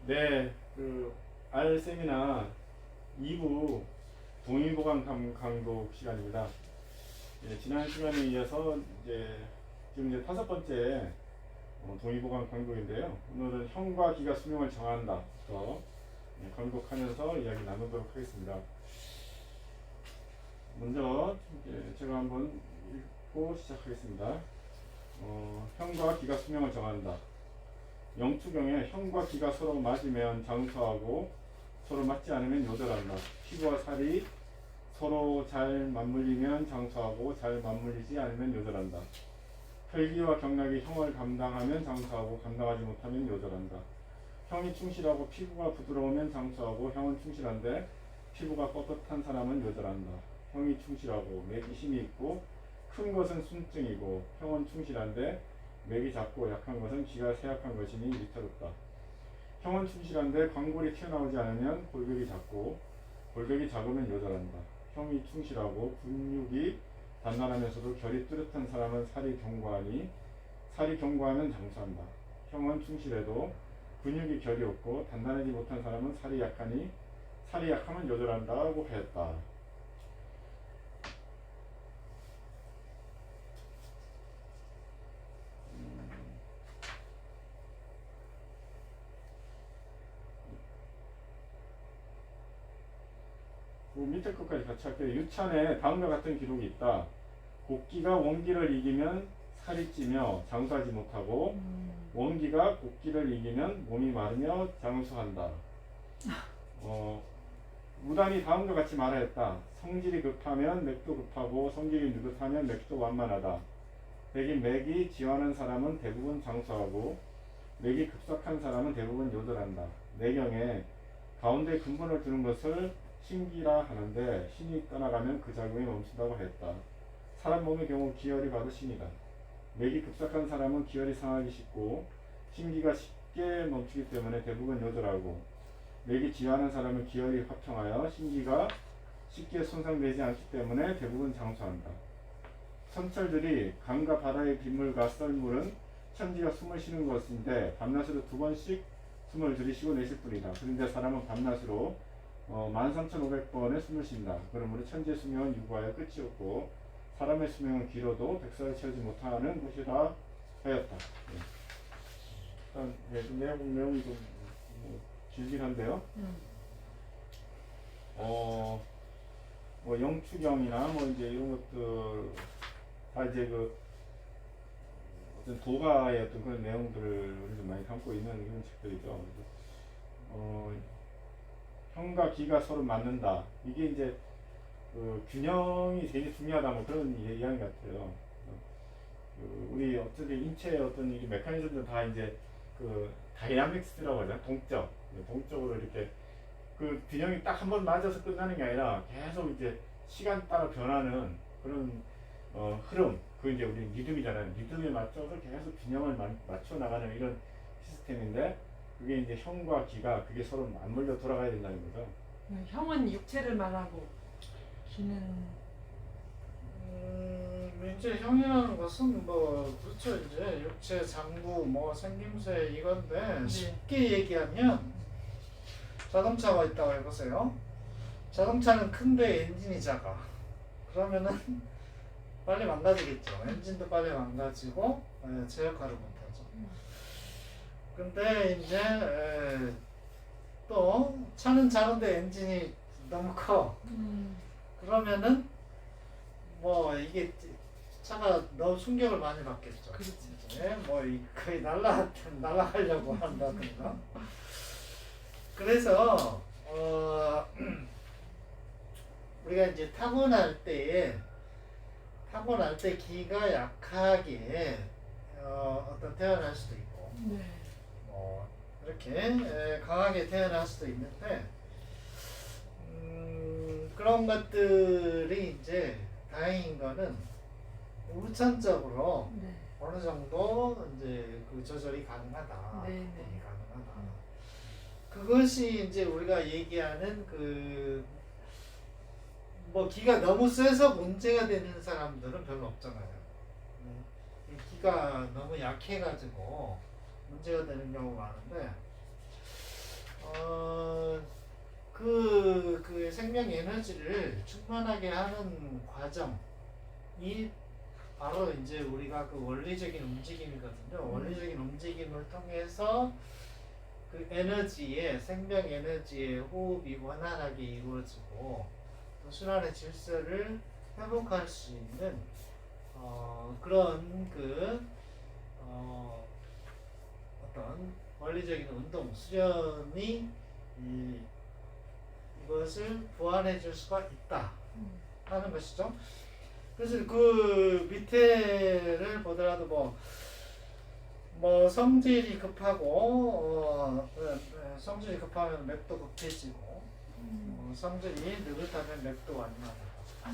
네, 알 세미나 2부 동의보감 강독 시간입니다. 예, 지난 시간에 이어서 지금 이제 5번째 동의보감 강독인데요. 오늘은 형과 기가 수명을 정한다. 강독하면서 이야기 나누도록 하겠습니다. 먼저 제가 한번 읽고 시작하겠습니다. 형과 기가 수명을 정한다. 영투경에 형과 기가 서로 맞으면 장수하고 서로 맞지 않으면 요절한다. 피부와 살이 서로 잘 맞물리면 장수하고 잘 맞물리지 않으면 요절한다. 혈기와 경락이 형을 감당하면 장수하고 감당하지 못하면 요절한다. 형이 충실하고 피부가 부드러우면 장수하고 형은 충실한데 피부가 뻣뻣한 사람은 요절한다. 형이 충실하고 맥이 힘이 있고 큰 것은 순증이고 형은 충실한데 맥이 작고 약한 것은 기가 쇠약한 것이니 위태롭다. 형은 충실한데 광골이 튀어나오지 않으면 골격이 작고 골격이 작으면 요절한다. 형이 충실하고 근육이 단단하면서도 결이 뚜렷한 사람은 살이 견고하니 살이 견고하면 장수한다. 형은 충실해도 근육이 결이 없고 단단하지 못한 사람은 살이 약하니 살이 약하면 요절한다고 하였다. 밑에 끝까지 같이 할게요. 유찬에 다음과 같은 기록이 있다. 곡기가 원기를 이기면 살이 찌며 장수하지 못하고 원기가 곡기를 이기면 몸이 마르며 장수한다. 무당이 다음과 같이 말하였다. 성질이 급하면 맥도 급하고 성질이 느긋하면 맥도 완만하다. 백인 맥이 지환한 사람은 대부분 장수하고 맥이 급삭한 사람은 대부분 요절한다. 내경에 가운데 근본을 두는 것을 신기라 하는데 신이 떠나가면 그 작용이 멈춘다고 했다. 사람 몸의 경우 기혈이 바로 신이다. 맥이 급삭한 사람은 기혈이 상하기 쉽고 신기가 쉽게 멈추기 때문에 대부분 요절하고 맥이 지환한 사람은 기혈이 화평하여 신기가 쉽게 손상되지 않기 때문에 대부분 장수한다. 선철들이 강과 바다의 빗물과 썰물은 천지가 숨을 쉬는 것인데 밤낮으로 2번씩 숨을 들이쉬고 내쉴 뿐이다. 그런데 사람은 밤낮으로 13,500번의 숨을 쉰다. 그러므로 천지의 수명은 유구하여 끝이 없고 사람의 수명은 길어도 백살을 채우지 못하는 것이라 하였다. 일단 내용이 좀 길긴 한데요. 영추경이나 이제 이런 것들 다 이제 어떤 도가의 어떤 그런 내용들을 좀 많이 담고 있는 그런 책들이죠. 형과 기가 서로 맞는다. 이게 이제 균형이 되게 중요하다 그런 이야기 같아요. 우리 어쨌든 인체의 어떤 이 메커니즘들 다 이제 다이나믹스라고 하잖아요. 동적으로 이렇게 균형이 딱 한 번 맞아서 끝나는 게 아니라 계속 이제 시간 따라 변하는 그런 흐름. 이제 우리 리듬이잖아요. 리듬에 맞춰서 계속 균형을 맞춰 나가는 이런 시스템인데 그게 이제 형과 기가 그게 서로 맞물려 돌아가야 된다는 거죠. 형은 육체를 말하고 기는 이제 형이라는 것은 그렇죠. 이제 육체, 장구, 생김새 이건데 쉽게 얘기하면 자동차가 있다고 해보세요. 자동차는 큰데 엔진이 작아. 그러면은 빨리 망가지겠죠. 엔진도 빨리 망가지고 제 역할을 못하죠. 근데 이제 또 차는 작은데 엔진이 너무 커. 그러면은 이게 차가 너무 충격을 많이 받겠죠. 그렇지. 이제 거의 날아가려고 한다든가. 그래서 우리가 이제 타고날 때 기가 약하게 태어날 수도 있고 이렇게 강하게 태어날 수도 있는데 그런 것들이 이제 다행인 거는 우천적으로 어느 정도 이제 조절이 가능하다. 가능하다. 그것이 이제 우리가 얘기하는 기가 너무 세서 문제가 되는 사람들은 별로 없잖아요. 기가 너무 약해가지고 문제가 되는 경우가 많은데 그 생명 에너지를 충만하게 하는 과정이 바로 이제 우리가 그 원리적인 움직임이거든요. 원리적인 움직임을 통해서 그 에너지의 생명 에너지의 호흡이 원활하게 이루어지고 또 순환의 질서를 회복할 수 있는 그런 어떤 원리적인 운동 수련이 이것을 보완해 줄 수가 있다 하는 것이죠. 그래서 그 밑에를 보더라도 뭐 성질이 급하고 성질이 급하면 맥도 급해지고 성질이 느긋하면 맥도 완만하고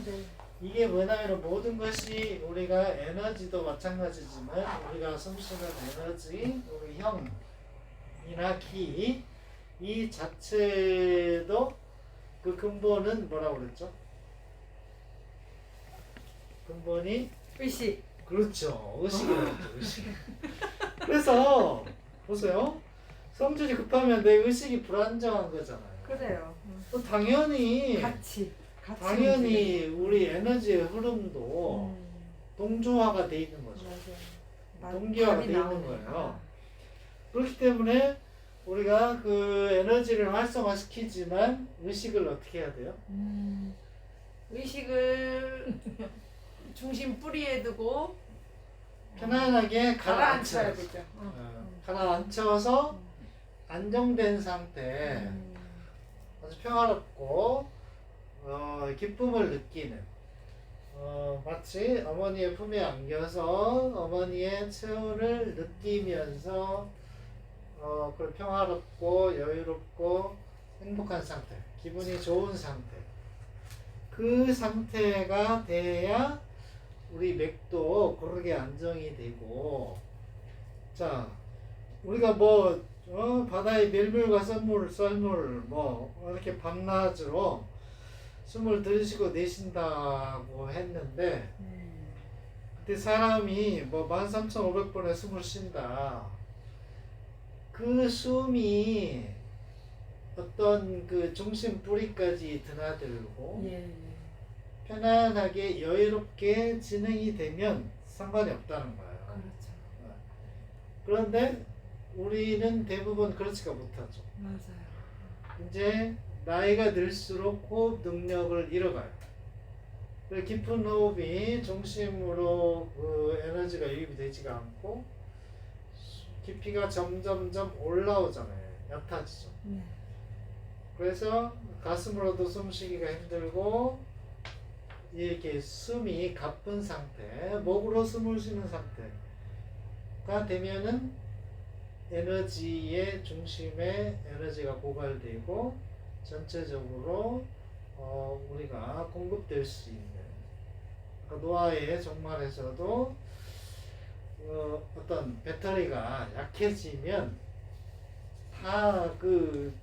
네. 이게 뭐냐면 모든 것이 우리가 에너지도 마찬가지지만 우리가 숨쉬는 에너지, 우리 형이나 기 이 자체도 그 근본은 뭐라고 그랬죠? 근본이 의식. 그렇죠. 의식이라고 의식. 그래서 보세요. 성질이 급하면 내 의식이 불안정한 거잖아요. 그래요. 또 당연히 같이 당연히 우리 에너지의 흐름도 동조화가 돼 있는 거죠. 맞아요. 동기화가 답이 돼 있는 나오네. 거예요. 그렇기 때문에 우리가 그 에너지를 활성화시키지만 의식을 어떻게 해야 돼요? 의식을 중심 뿌리에 두고 편안하게 가라앉혀야 가라앉혀야 되죠. 가라앉혀서 안정된 상태, 아주 평화롭고 기쁨을 느끼는 마치 어머니의 품에 안겨서 어머니의 체온을 느끼면서 그 평화롭고 여유롭고 행복한 상태, 기분이 좋은 상태, 그 상태가 돼야 우리 맥도 고르게 안정이 되고, 자 우리가 바다의 밀물과 썰물 이렇게 밤낮으로 숨을 들이쉬고 내쉰다고 했는데 그때 사람이 13,500번에 숨을 쉰다. 그 숨이 어떤 그 중심 뿌리까지 드나들고 예. 편안하게 여유롭게 진행이 되면 상관이 없다는 거예요. 그렇죠. 그런데 우리는 대부분 그렇지가 못하죠. 맞아요. 이제 나이가 들수록 호흡 능력을 잃어가요. 그래서 깊은 호흡이 중심으로 그 에너지가 유입이 되지가 않고 깊이가 점점점 올라오잖아요. 얕아지죠. 네. 그래서 가슴으로도 숨쉬기가 힘들고 이렇게 숨이 가쁜 상태, 목으로 숨을 쉬는 상태가 되면은 에너지의 중심에 에너지가 고갈되고 전체적으로 우리가 공급될 수 있는 노화의 종말에서도 어떤 배터리가 약해지면 다 그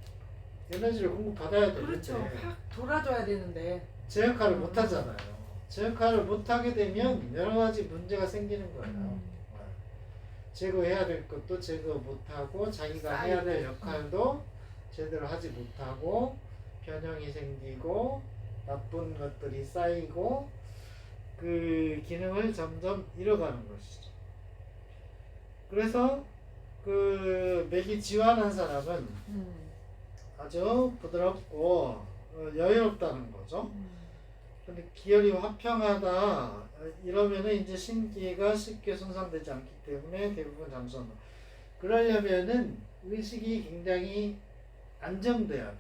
에너지를 공급받아야 되는데 그렇죠. 확 돌아줘야 되는데. 제 역할을 못 하잖아요. 제 역할을 못 하게 되면 여러 가지 문제가 생기는 거예요. 제거해야 될 것도 제거 못 하고 자기가 해야 될 역할도 제대로 하지 못하고 변형이 생기고 나쁜 것들이 쌓이고 그 기능을 점점 잃어가는 것이죠. 그래서 그 맥이 지환한 사람은 아주 부드럽고 여유롭다는 거죠. 근데 기혈이 화평하다 이러면은 이제 신기가 쉽게 손상되지 않기 때문에 대부분 잠수한다. 그러려면은 의식이 굉장히 안정돼야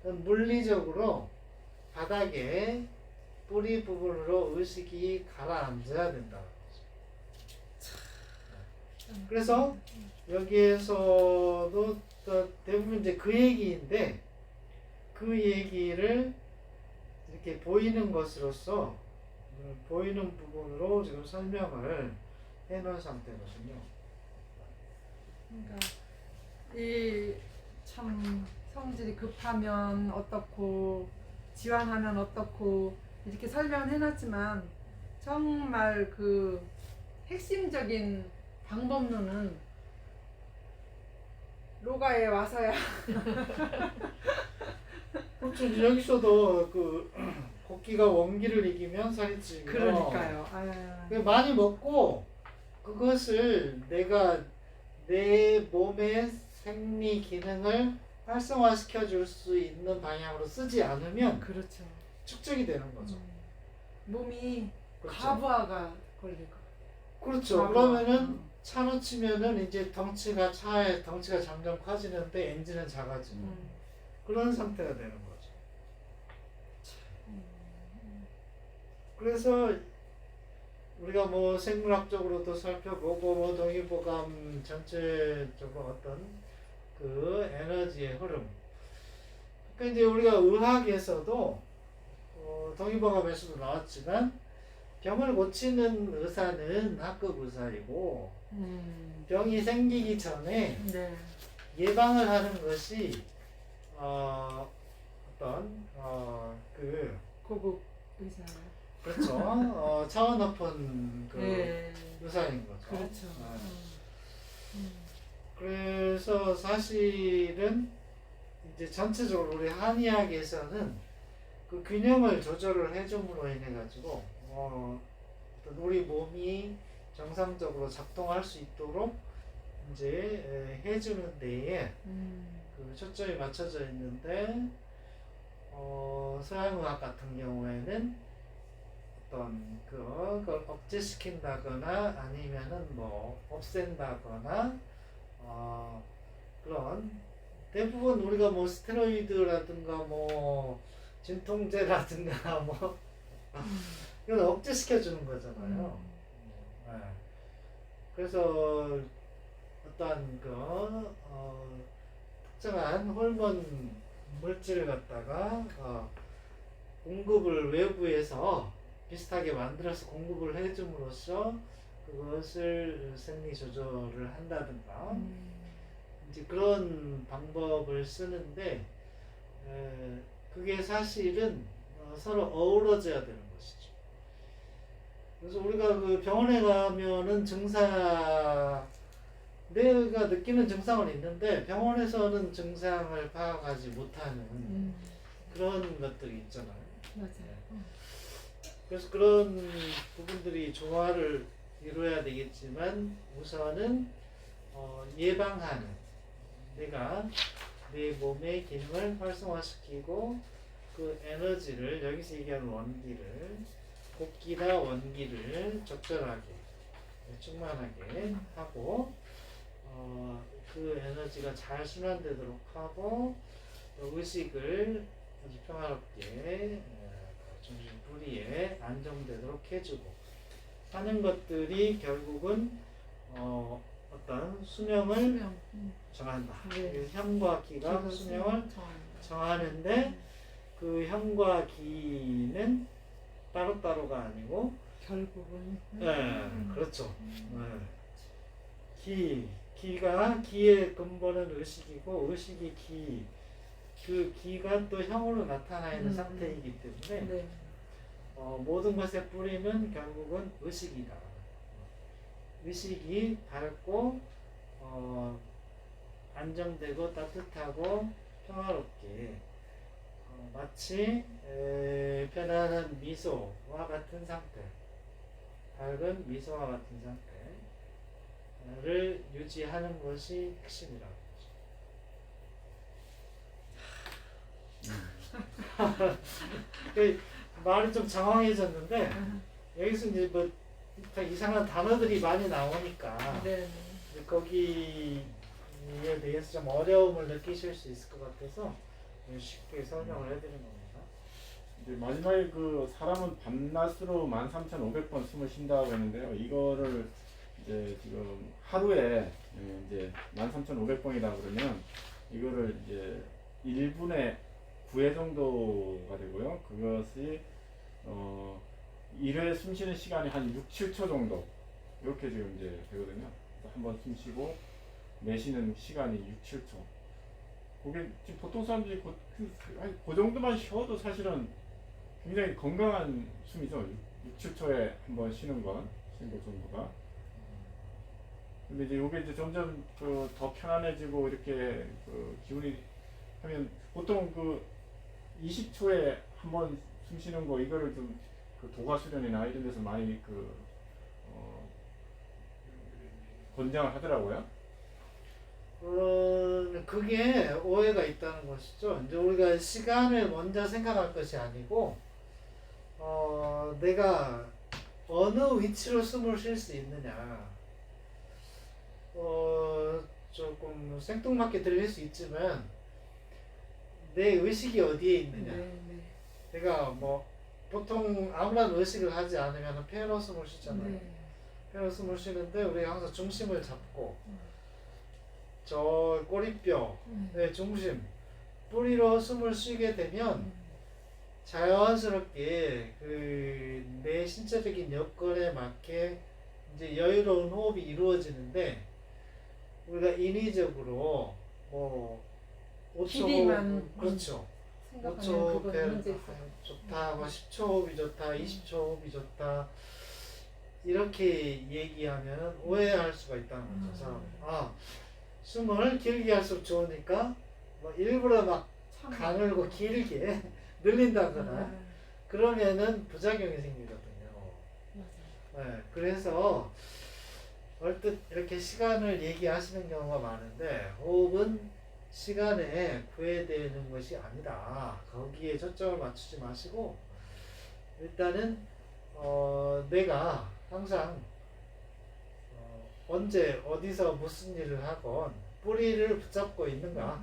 돼요. 물리적으로 바닥에 뿌리 부분으로 의식이 가라앉아야 된다. 그래서 여기에서도 대부분 이제 그 얘기인데 그 얘기를 이렇게 보이는 것으로서 보이는 부분으로 지금 설명을 해놓은 상태거든요. 그러니까 이 참 성질이 급하면 어떻고 지환하면 어떻고 이렇게 설명을 해놨지만 정말 그 핵심적인 방법론은 로가에 와서야. 그렇죠. 여기서도 그 곡기가 원기를 이기면 살이 찌면 그러니까요. 아. 많이 먹고 그것을 내가 내 몸의 생리 기능을 활성화시켜 줄 수 있는 방향으로 쓰지 않으면 그렇죠. 축적이 되는 거죠. 몸이 그렇죠. 과부하가 걸리고. 그렇죠. 과부하. 그러면은 차로 치면은 이제 차의 덩치가 점점 커지는데 엔진은 작아지는 그런 상태가 되는 거죠. 그래서 우리가 뭐 생물학적으로도 살펴보고 뭐 동의보감 전체적으로 어떤 그 에너지의 흐름. 그러니까 이제 우리가 의학에서도 동의보감에서도 나왔지만 병을 고치는 의사는 학급 의사이고 병이 생기기 전에 네. 예방을 하는 것이 어떤 그 고급 의사요. 그렇죠. 차원 높은 그 네. 의사인 거죠. 그렇죠. 네. 그래서 사실은 이제 전체적으로 우리 한의학에서는 그 균형을 조절을 해줌으로 인해 가지고 어떤 우리 몸이 정상적으로 작동할 수 있도록 이제 해주는 데에 그 초점이 맞춰져 있는데 서양의학 같은 경우에는 어떤 그걸 억제시킨다거나 아니면은 뭐 없앤다거나 그런 대부분 우리가 뭐 스테로이드라든가 뭐 진통제라든가 뭐 이건 억제시켜 주는 거잖아요. 네. 그래서 어떤 그 특정한 호르몬 물질을 갖다가 공급을 외부에서 비슷하게 만들어서 공급을 해줌으로써 그것을 생리 조절을 한다든가 이제 그런 방법을 쓰는데 그게 사실은 서로 어우러져야 되는 것이죠. 그래서 우리가 그 병원에 가면은 내가 느끼는 증상은 있는데 병원에서는 증상을 파악하지 못하는 그런 것들이 있잖아요. 맞아요. 그래서 그런 부분들이 조화를 이루어야 되겠지만 우선은 예방하는 내가 내 몸의 기능을 활성화시키고 그 에너지를 여기서 얘기하는 원기를 곡기나 원기를 적절하게 충만하게 하고 그 에너지가 잘 순환되도록 하고 의식을 아주 평화롭게 정신 불이에 안정되도록 해주고 하는 것들이 결국은 어떤 수명을 정한다. 네. 형과 기가 수명을 정하는데 그 형과 기는 따로따로가 아니고 결국은 네, 그렇죠. 네. 기의 근본은 의식이고 의식이 그 기가 또 형으로 나타나 있는 상태이기 때문에 네. 모든 것의 뿌리는 결국은 의식이다. 의식이 밝고 안정되고 따뜻하고 평화롭게 마치 편안한 미소와 같은 상태, 밝은 미소와 같은 상태를 유지하는 것이 핵심이라고 하죠. 말이 좀 장황해졌는데 여기서 이제 뭐 이상한 단어들이 많이 나오니까 네. 거기에 대해서 좀 어려움을 느끼실 수 있을 것 같아서 쉽게 설명을 해드린 겁니다. 이제 마지막에 그 사람은 밤낮으로 13,500번 숨을 쉰다고 했는데요. 이거를 이제 지금 하루에 이제 13,500번이다 그러면 이거를 이제 1분에 9회 정도가 되고요. 그것이 1회 숨 쉬는 시간이 한 6, 7초 정도 이렇게 지금 이제 되거든요. 한번 숨 쉬고 내쉬는 시간이 6, 7초. 그게 지금 보통 사람들이 그 정도만 쉬어도 사실은 굉장히 건강한 숨이죠. 6, 7초에 한번 쉬는 것 정도가. 근데 이제 요게 이제 점점 더 편안해지고 이렇게 기운이 하면 보통 20초에 한 번 숨 쉬는 거 이거를 좀 도가 수련이나 이런 데서 많이 권장을 하더라고요. 그게 오해가 있다는 것이죠. 이제 우리가 시간을 먼저 생각할 것이 아니고, 내가 어느 위치로 숨을 쉴 수 있느냐. 조금 생뚱맞게 들릴 수 있지만, 내 의식이 어디에 있느냐. 네, 네. 내가 뭐, 보통 아무런 의식을 하지 않으면 폐로 숨을 쉬잖아요. 네. 폐로 숨을 쉬는데, 우리가 항상 중심을 잡고, 저 꼬리뼈의 중심, 뿌리로 숨을 쉬게 되면 자연스럽게 내 신체적인 여건에 맞게 이제 여유로운 호흡이 이루어지는데, 우리가 인위적으로 뭐 5초 길이만, 호흡, 그렇죠. 5초 생각하면 호흡 그건 문제 있어. 좋다, 뭐 10초 호흡이 좋다, 20초 호흡이 좋다, 이렇게 얘기하면 오해할 수가 있다는 거죠. 사람이. 숨을 길게 할수록 좋으니까 뭐 일부러 막 가늘고 길게 늘린다거나 그러면은 부작용이 생기거든요. 맞아요. 네, 그래서 얼뜻 이렇게 시간을 얘기하시는 경우가 많은데, 호흡은 시간에 구애되는 것이 아니다. 거기에 초점을 맞추지 마시고, 일단은 내가 항상 언제 어디서 무슨 일을 하건 뿌리를 붙잡고 있는가.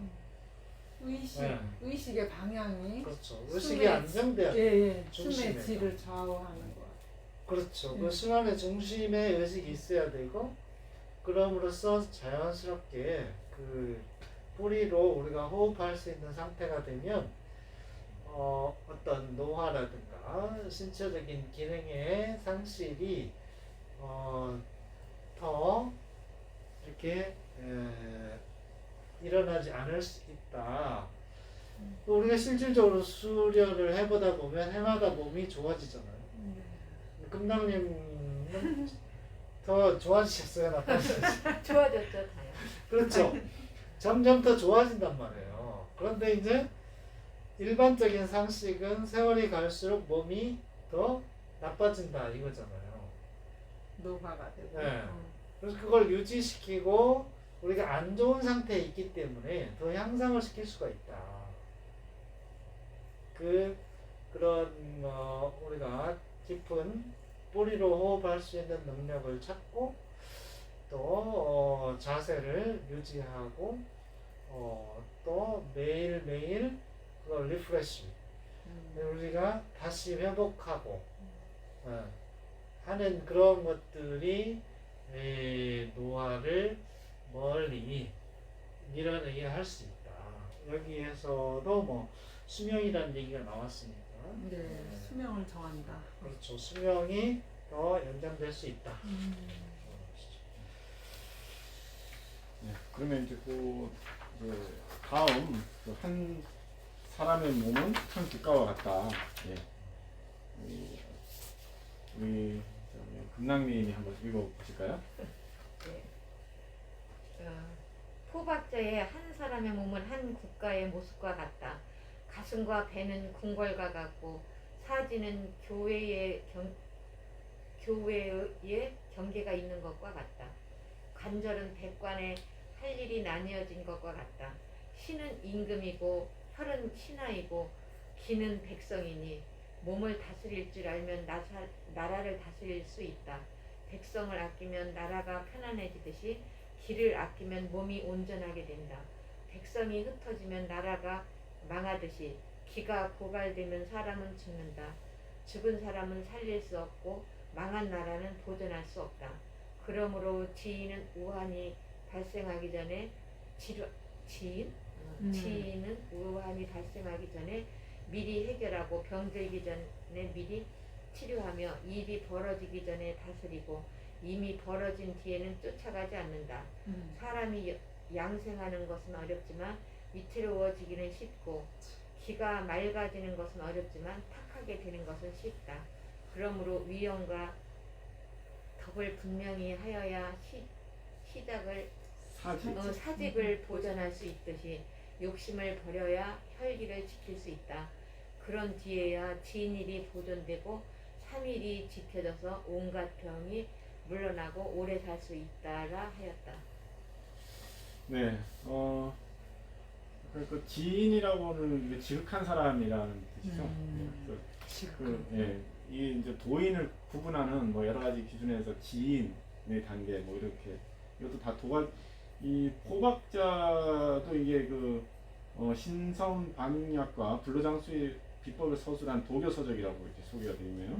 의식, 네. 의식의 방향이 그렇죠. 의식이 안정돼야 돼. 예, 중심에서. 숨의 질을 좌우하는 거. 그렇죠. 그 순환의 중심에 의식이 있어야 되고, 그럼으로써 자연스럽게 그 뿌리로 우리가 호흡할 수 있는 상태가 되면 어떤 노화라든가 신체적인 기능의 상실이 더 이렇게 일어나지 않을 수 있다. 우리가 실질적으로 수련을 해보다 보면 해마다 몸이 좋아지잖아요. 금남님은 더 좋아지셨어요, 나빠지셨어요? 좋아졌죠, 다요. 그렇죠. 점점 더 좋아진단 말이에요. 그런데 이제 일반적인 상식은 세월이 갈수록 몸이 더 나빠진다 이거잖아요. 노화가 되고. 네. 그래서 그걸 유지시키고 우리가 안 좋은 상태에 있기 때문에 더 향상을 시킬 수가 있다. 그런 우리가 깊은 뿌리로 호흡할 수 있는 능력을 찾고, 또 자세를 유지하고, 또 매일매일 그걸 리프레시, 우리가 다시 회복하고 하는 그런 것들이 노화를 멀리 밀어내게 할 수 있다. 여기에서도 뭐 수명이라는 얘기가 나왔으니까. 네, 수명을 정한다. 그렇죠. 수명이 더 연장될 수 있다. 네, 그러면 이제 다음 한 사람의 몸은 한 국가와 같다. 예. 우리 금낭님이 한번 읽어보실까요? 네. 포박자의 한 사람의 몸은 한 국가의 모습과 같다. 가슴과 배는 궁궐과 같고 사지는 교회의 경계가 있는 것과 같다. 관절은 백관에 할 일이 나뉘어진 것과 같다. 신은 임금이고 혈은 신하이고 기는 백성이니 몸을 다스릴 줄 알면 나라를 다스릴 수 있다. 백성을 아끼면 나라가 편안해지듯이 기를 아끼면 몸이 온전하게 된다. 백성이 흩어지면 나라가 망하듯이 기가 고갈되면 사람은 죽는다. 죽은 사람은 살릴 수 없고 망한 나라는 보존할 수 없다. 그러므로 지인은 우환이 발생하기 전에 지인은 우환이 발생하기 전에 미리 해결하고 병들기 전에 미리 치료하며 일이 벌어지기 전에 다스리고 이미 벌어진 뒤에는 쫓아가지 않는다. 사람이 양생하는 것은 어렵지만 위태로워지기는 쉽고 기가 맑아지는 것은 어렵지만 탁하게 되는 것은 쉽다. 그러므로 위험과 덕을 분명히 하여야 시작을 사지. 사직을 보전할 수 있듯이 욕심을 버려야 혈기를 지킬 수 있다. 그런 뒤에야 지인일이 보존되고 3일이 지켜져서 온갖 병이 물러나고 오래 살 수 있다라 하였다. 네, 그 지인이라고는 이게 지극한 사람이라는 뜻이죠. 이 이제 도인을 구분하는 뭐 여러 가지 기준에서 지인의 단계 뭐 이렇게 이것도 다 이 포박자도 이게 신성 반응약과 불로장수의 비법을 서술한 도교 서적이라고 이렇게 소개가 되어 있네요.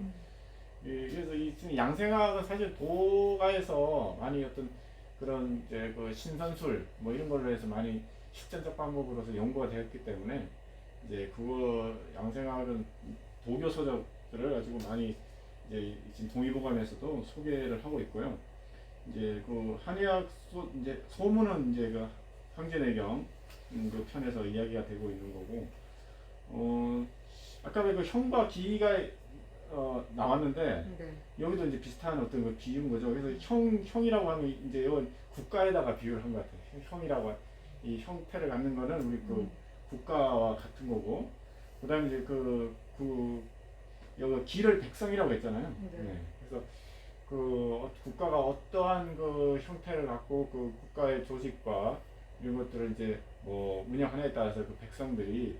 그래서 이 지금 양생학은 사실 도가에서 많이 어떤 그런 이제 그 신선술 뭐 이런 걸로 해서 많이 실전적 방법으로서 연구가 되었기 때문에 이제 그거 양생학은 도교 서적들을 가지고 많이 이제 지금 동의보감에서도 소개를 하고 있고요. 이제 그 한의학 이제 소문은 이제 그 황제내경 그 편에서 이야기가 되고 있는 거고, 아까 그 형과 기가 나왔는데 네. 여기도 이제 비슷한 어떤 그 비유인 거죠. 그래서 형이라고 하면 이제 이건 국가에다가 비유를 한 것 같아요. 형이라고 이 형태를 갖는 거는 우리 그 국가와 같은 거고, 그다음에 이제 여기 기를 백성이라고 했잖아요. 네. 네. 그래서 국가가 어떠한 그 형태를 갖고 그 국가의 조직과 이런 것들을 이제 뭐 운영하냐에 따라서 그 백성들이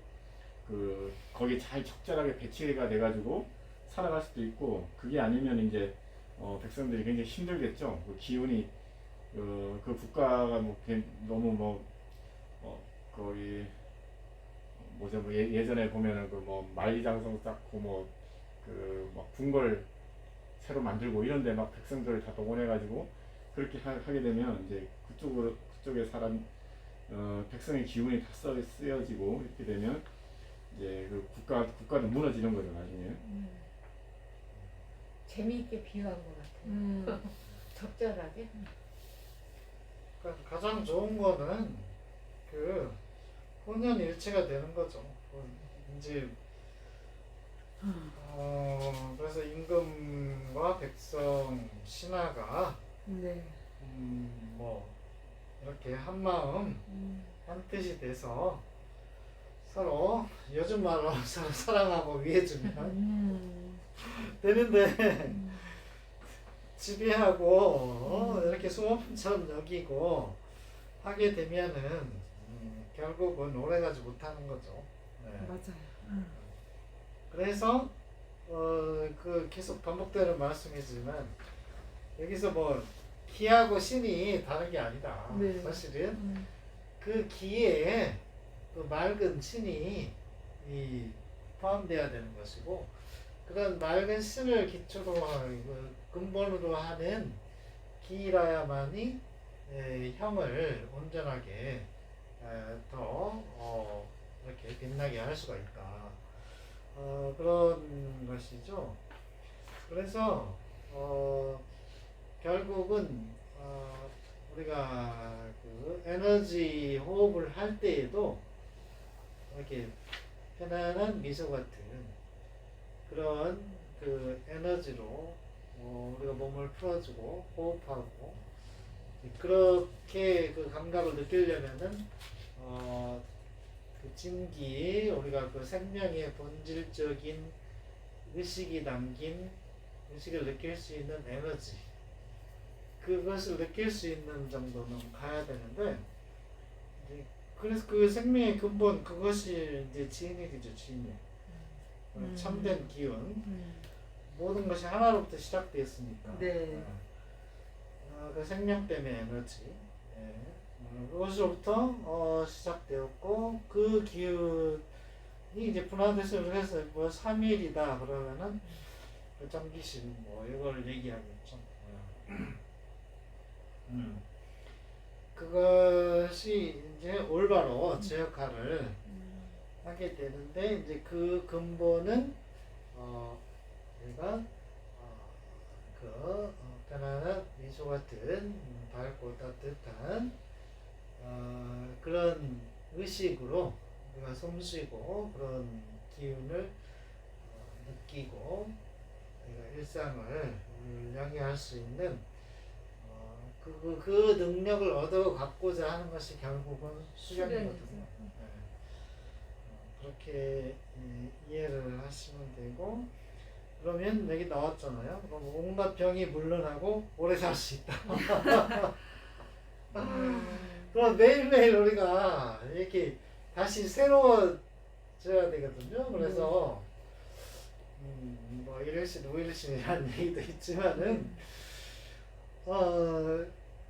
거기 잘 적절하게 배치가 돼가지고 살아갈 수도 있고, 그게 아니면 이제 백성들이 굉장히 힘들겠죠. 그 기운이 그 국가가 뭐 너무 거의 뭐죠, 뭐 예전에 보면은 만리장성 쌓고 막 궁궐 새로 만들고 이런데 막 백성들을 다 동원해가지고 그렇게 하게 되면 이제 그쪽에 사람 백성의 기운이 다 쓰여지고 이렇게 되면 이제 그 국가도 무너지는 거죠 나중에. 재미있게 비유한 것 같아요. 적절하게. 그러니까 가장 좋은 거는 그 혼연일체가 되는 거죠. 이제 그래서 임금과 백성 신하가 네. 뭐 이렇게 한 마음 한 뜻이 돼서 서로 요즘 말로 서로 사랑하고 위해주면 되는데 지배하고 이렇게 소모품처럼 여기고 하게 되면은 결국은 오래가지 못하는 거죠. 네. 맞아요. 그래서 계속 반복되는 말씀이지만 여기서 뭐 기하고 신이 다른 게 아니다. 네. 사실은 그 기에 그 맑은 신이 포함되어야 되는 것이고, 그런 맑은 신을 기초로 근본으로 하는 기라야만이 형을 온전하게 더 이렇게 빛나게 할 수가 있다. 그런 것이죠. 그래서 결국은 우리가 그 에너지 호흡을 할 때에도 이렇게 편안한 미소 같은 그런 그 에너지로 우리가 몸을 풀어주고 호흡하고, 그렇게 그 감각을 느끼려면은 그 진기, 우리가 그 생명의 본질적인 의식이 담긴 의식을 느낄 수 있는 에너지, 그것을 느낄 수 있는 정도는 가야 되는데, 그래서 그 생명의 근본, 그것이 이제 지인일이죠. 지인일. 참된 기운. 모든 것이 하나로부터 시작되었으니까. 네. 그 생명됨의 에너지. 그것으로부터 시작되었고, 그 기운이 이제 분화돼서 해서 뭐 3일이다 그러면은 그 정기신 뭐 이걸 얘기하겠죠. 그것이 이제 올바로 제 역할을 하게 되는데, 이제 그 근본은 우리가 편안한 미소 같은 밝고 따뜻한 그런 의식으로 우리가 숨쉬고 그런 기운을 느끼고 우리가 일상을 영위할 수 있는 그 능력을 얻어 갖고자 하는 것이 결국은 수련이거든요. 네. 그렇게 이해를 하시면 되고, 그러면 여기 나왔잖아요. 그럼 온갖 병이 물러나고 오래 살 수 있다. 그럼 매일매일 우리가 이렇게 다시 새로워져야 되거든요. 그래서 뭐 일일신, 우일신이라는 얘기도 있지만은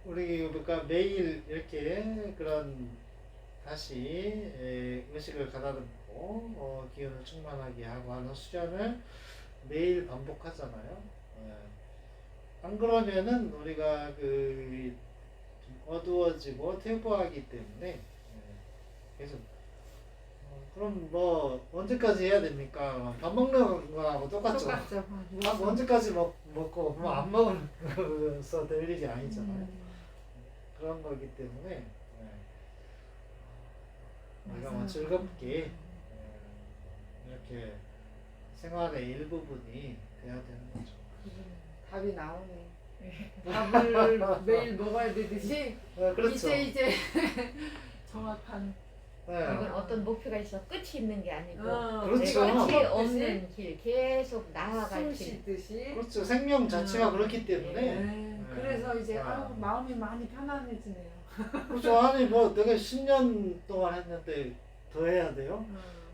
우리가 매일 이렇게 그런 다시 의식을 가다듬고 기운을 충만하게 하고 하는 수련을 매일 반복하잖아요. 안 그러면은 우리가 좀 어두워지고 퇴보하기 때문에 계속 그럼 뭐 언제까지 해야 됩니까? 밥 먹는 거하고 똑같죠. 똑같죠. 밥 언제까지 먹고 그럼 안 먹어서 될 일이 아니잖아요. 그런 거기 때문에 우리가 뭐 맞아요. 즐겁게 이렇게 생활의 일부분이 돼야 되는 거죠. 답이 나오네. 밥을 매일 먹어야 되듯이 그렇죠. 이제 정확한 이건 어떤 목표가 있어 끝이 있는 게 아니고 그렇죠. 끝이 없는 길 계속 나아갈 숨 길. 쉬듯이. 그렇죠. 생명 자체가 그렇기 때문에 네. 그래서 이제 아. 마음이 많이 편안해지네요. 그렇죠. 아니 뭐 내가 10년 동안 했는데 더 해야 돼요?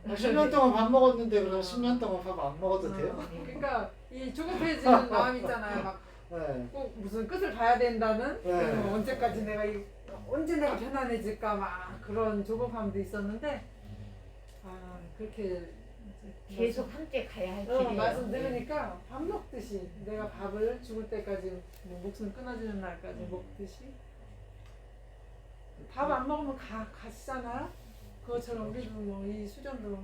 10년 동안 밥 먹었는데 그럼 10년 동안 밥 안 먹어도 돼요? 그러니까 이 조급해지는 마음 있잖아요. 막 꼭 무슨 끝을 봐야 된다는 언제까지 언제 내가 편안해질까 막 그런 조급함도 있었는데 그렇게 계속 함께 가야 할 길이에요. 말씀 들으니까 밥 먹듯이 내가 밥을 죽을 때까지 뭐 목숨 끊어지는 날까지 먹듯이 밥 안 먹으면 가시잖아요. 그것처럼 우리도 뭐 이 수련도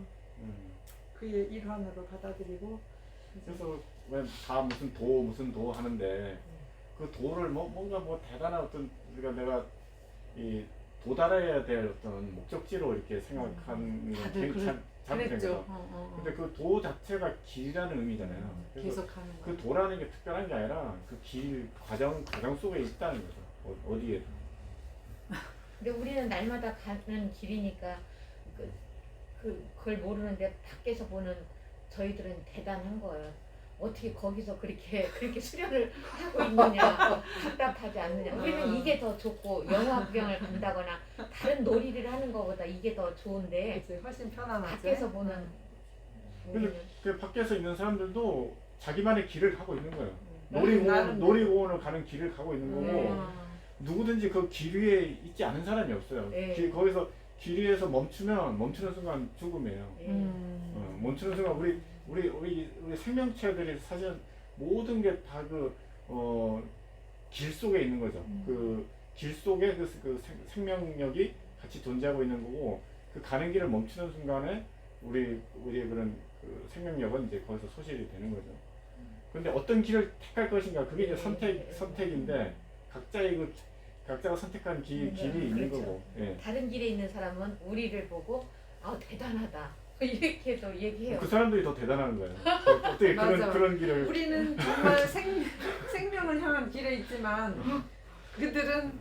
그의 일환으로 받아들이고 그래서 왜 다 무슨 도 하는데 그 도를 뭔가 대단한 어떤 내가 이 도달해야 될 어떤 목적지로 이렇게 생각하는 건 다들 잘못된 그랬죠. 거죠. 근데 그 도 자체가 길이라는 의미잖아요. 그래서 계속하는 거. 그 도라는 게 특별한 게 아니라 그 길 과정 속에 있다는 거죠. 어디에. 근데 우리는 날마다 가는 길이니까 그걸 모르는데 밖에서 보는 저희들은 대단한 거예요. 어떻게 거기서 그렇게 수련을 하고 있느냐, 답답하지 않느냐. 우리는 이게 더 좋고 영화 구경을 간다거나 다른 놀이를 하는 것보다 이게 더 좋은데 그치, 훨씬 편안하지. 밖에서 보는 근데 그 밖에서 있는 사람들도 자기만의 길을 가고 있는 거예요. 나름 놀이공원을 가는 길을 가고 있는 거고 누구든지 그 길 위에 있지 않은 사람이 없어요. 네. 거기서 길 위에서 멈추는 순간 죽음이에요. 멈추는 순간 우리 생명체들이 사실 모든 게 다 길 속에 있는 거죠. 그 길 속에 그 생명력이 같이 존재하고 있는 거고 그 가는 길을 멈추는 순간에 우리의 그런 그 생명력은 이제 거기서 소실이 되는 거죠. 그런데 어떤 길을 택할 것인가 그게 이제 선택인데 각자가 선택한 길이 있는 그렇죠. 거고. 예. 다른 길에 있는 사람은 우리를 보고 대단하다 이렇게도 얘기해요. 그 사람들이 더 대단한 거예요. 어떻게 맞아. 그런 길을 우리는 정말 생명을 향한 길에 있지만 그들은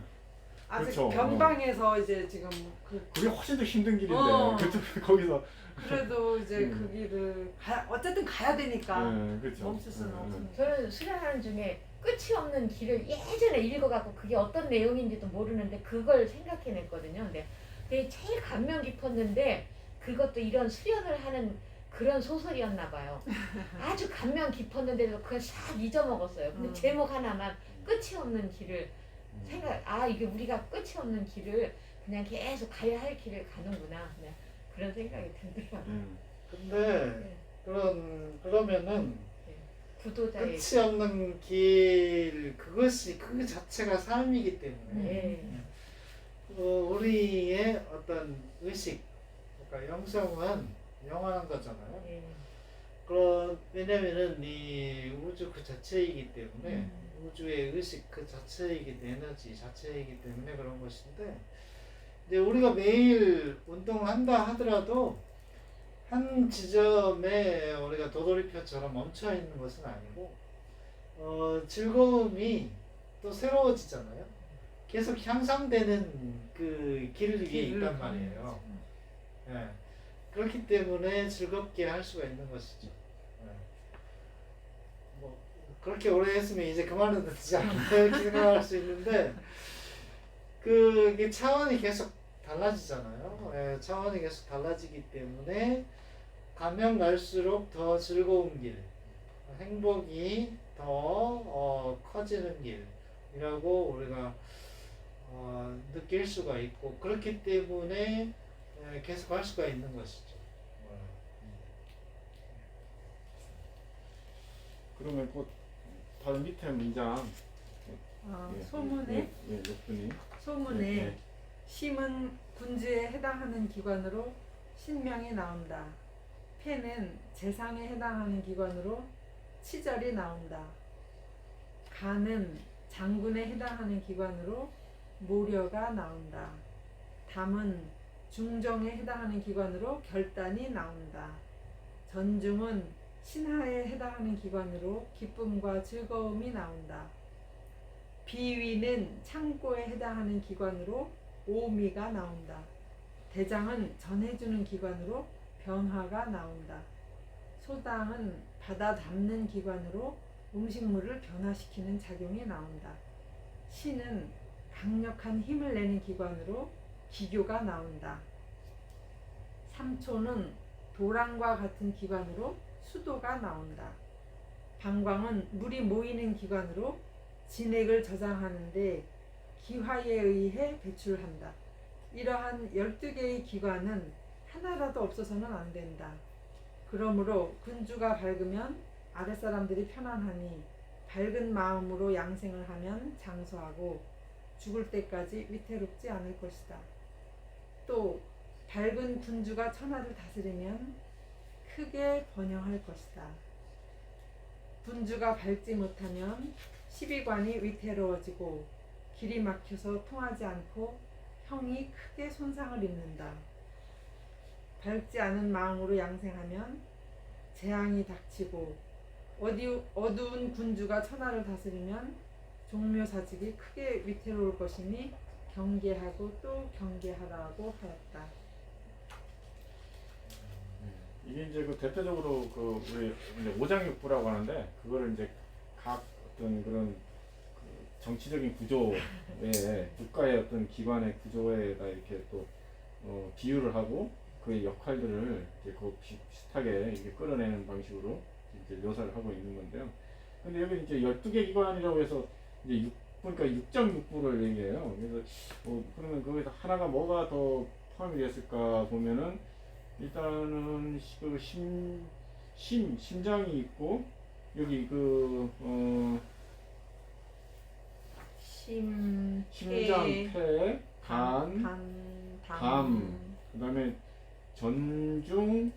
아직 그렇죠. 변방에서 이제 지금 그게 훨씬 더 힘든 길인데 거기서 그래도 이제 그 길을 어쨌든 가야 되니까 그렇죠. 멈출 수는 없습니다. 저는 수련하는 중에 끝이 없는 길을 예전에 읽어갖고 그게 어떤 내용인지도 모르는데 그걸 생각해냈거든요. 근데 그게 제일 감명 깊었는데 그것도 이런 수련을 하는 그런 소설이었나 봐요. 아주 감명 깊었는데도 그걸 싹 잊어먹었어요. 근데 제목 하나만 끝이 없는 길을 이게 우리가 끝이 없는 길을 그냥 계속 가야 할 길을 가는구나. 그냥 그런 생각이 들더라고요. 근데 그러면은 구도자의 끝이 없는 길 그 자체가 삶이기 때문에 우리의 어떤 의식, 그러니까 영성은 영원한 거잖아요. 왜냐면은 이 우주 그 자체이기 때문에 우주의 의식 그 자체이기 에너지 자체이기 때문에 그런 것인데, 근데 우리가 매일 운동한다 하더라도 한 지점에 우리가 도돌이표처럼 멈춰 있는 것은 아니고 즐거움이 또 새로워지잖아요. 계속 향상되는 그 길 위에 있단 말이에요. 예. 그렇기 때문에 즐겁게 할 수가 있는 것이죠. 예. 뭐 그렇게 오래 했으면 이제 그만해도 되지 않나 이렇게 생각할 수 있는데 이게 차원이 계속 달라지잖아요. 예, 차원이 계속 달라지기 때문에 가면 갈수록 더 즐거운 길, 행복이 더 커지는 길이라고 우리가 느낄 수가 있고 그렇기 때문에 계속 할 수가 있는 것이죠. 그러면 그 다른 밑에 문장 소문에 옆분이 소문에 심은 군주에 해당하는 기관으로 신명이 나온다. 패는 재상에 해당하는 기관으로 치절이 나온다. 간은 장군에 해당하는 기관으로 모려가 나온다. 담은 중정에 해당하는 기관으로 결단이 나온다. 전중은 신하에 해당하는 기관으로 기쁨과 즐거움이 나온다. 비위는 창고에 해당하는 기관으로 오미가 나온다. 대장은 전해주는 기관으로 변화가 나온다. 소당은 받아 담는 기관으로 음식물을 변화시키는 작용이 나온다. 신은 강력한 힘을 내는 기관으로 기교가 나온다. 삼초는 도랑과 같은 기관으로 수도가 나온다. 방광은 물이 모이는 기관으로 진액을 저장하는데 기화에 의해 배출한다. 이러한 12개의 기관은 하나라도 없어서는 안 된다. 그러므로 군주가 밝으면 아랫사람들이 편안하니 밝은 마음으로 양생을 하면 장수하고 죽을 때까지 위태롭지 않을 것이다. 또 밝은 군주가 천하를 다스리면 크게 번영할 것이다. 군주가 밝지 못하면 시비관이 위태로워지고 길이 막혀서 통하지 않고 형이 크게 손상을 입는다. 밝지 않은 마음으로 양생하면 재앙이 닥치고 어두운 군주가 천하를 다스리면 종묘사직이 크게 위태로울 것이니 경계하고 또 경계하라고 하였다. 이게 이제 그 대표적으로 그 우리 이제 오장육부라고 하는데 그거를 이제 각 어떤 그런 그 정치적인 구조에 국가의 어떤 기관의 구조에다 이렇게 또 비유를 하고 그 역할들을 이제 그 비슷하게 이렇게 끌어내는 방식으로 이제 묘사를 하고 있는 건데요. 근데 여기 이제 12개 기관이라고 해서 이제 그러니까 6.6부를 얘기해요. 그래서 그러면 거기서 하나가 뭐가 더 포함이 됐을까 보면은 일단은 그 심장이 있고 여기 심장, 폐, 담, 그다음에 전중,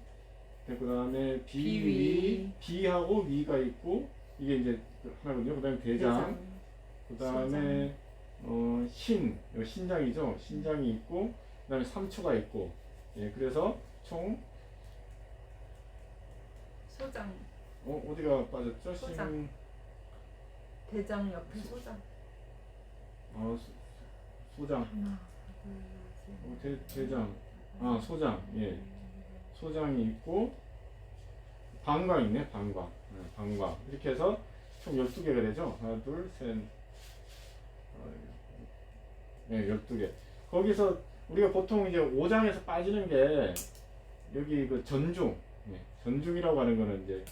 그다음에 비위, 비하고 위가 있고 이게 이제 하나거든요. 그다음에 대장, 그다음에 여기 신장이죠. 신장이 있고 그다음에 삼초가 있고 예, 그래서 총 소장. 어디가 빠졌죠? 소장. 대장 옆에 소장. 소장. 하나, 둘, 셋. 대장. 소장. 예. 소장이 있고 방광 있네. 방광. 방광. 이렇게 해서 총 12개가 되죠. 하나, 둘, 셋. 네, 12개. 거기서 우리가 보통 이제 5장에서 빠지는 게 여기 그 전중. 네, 전중이라고 하는 거는 이제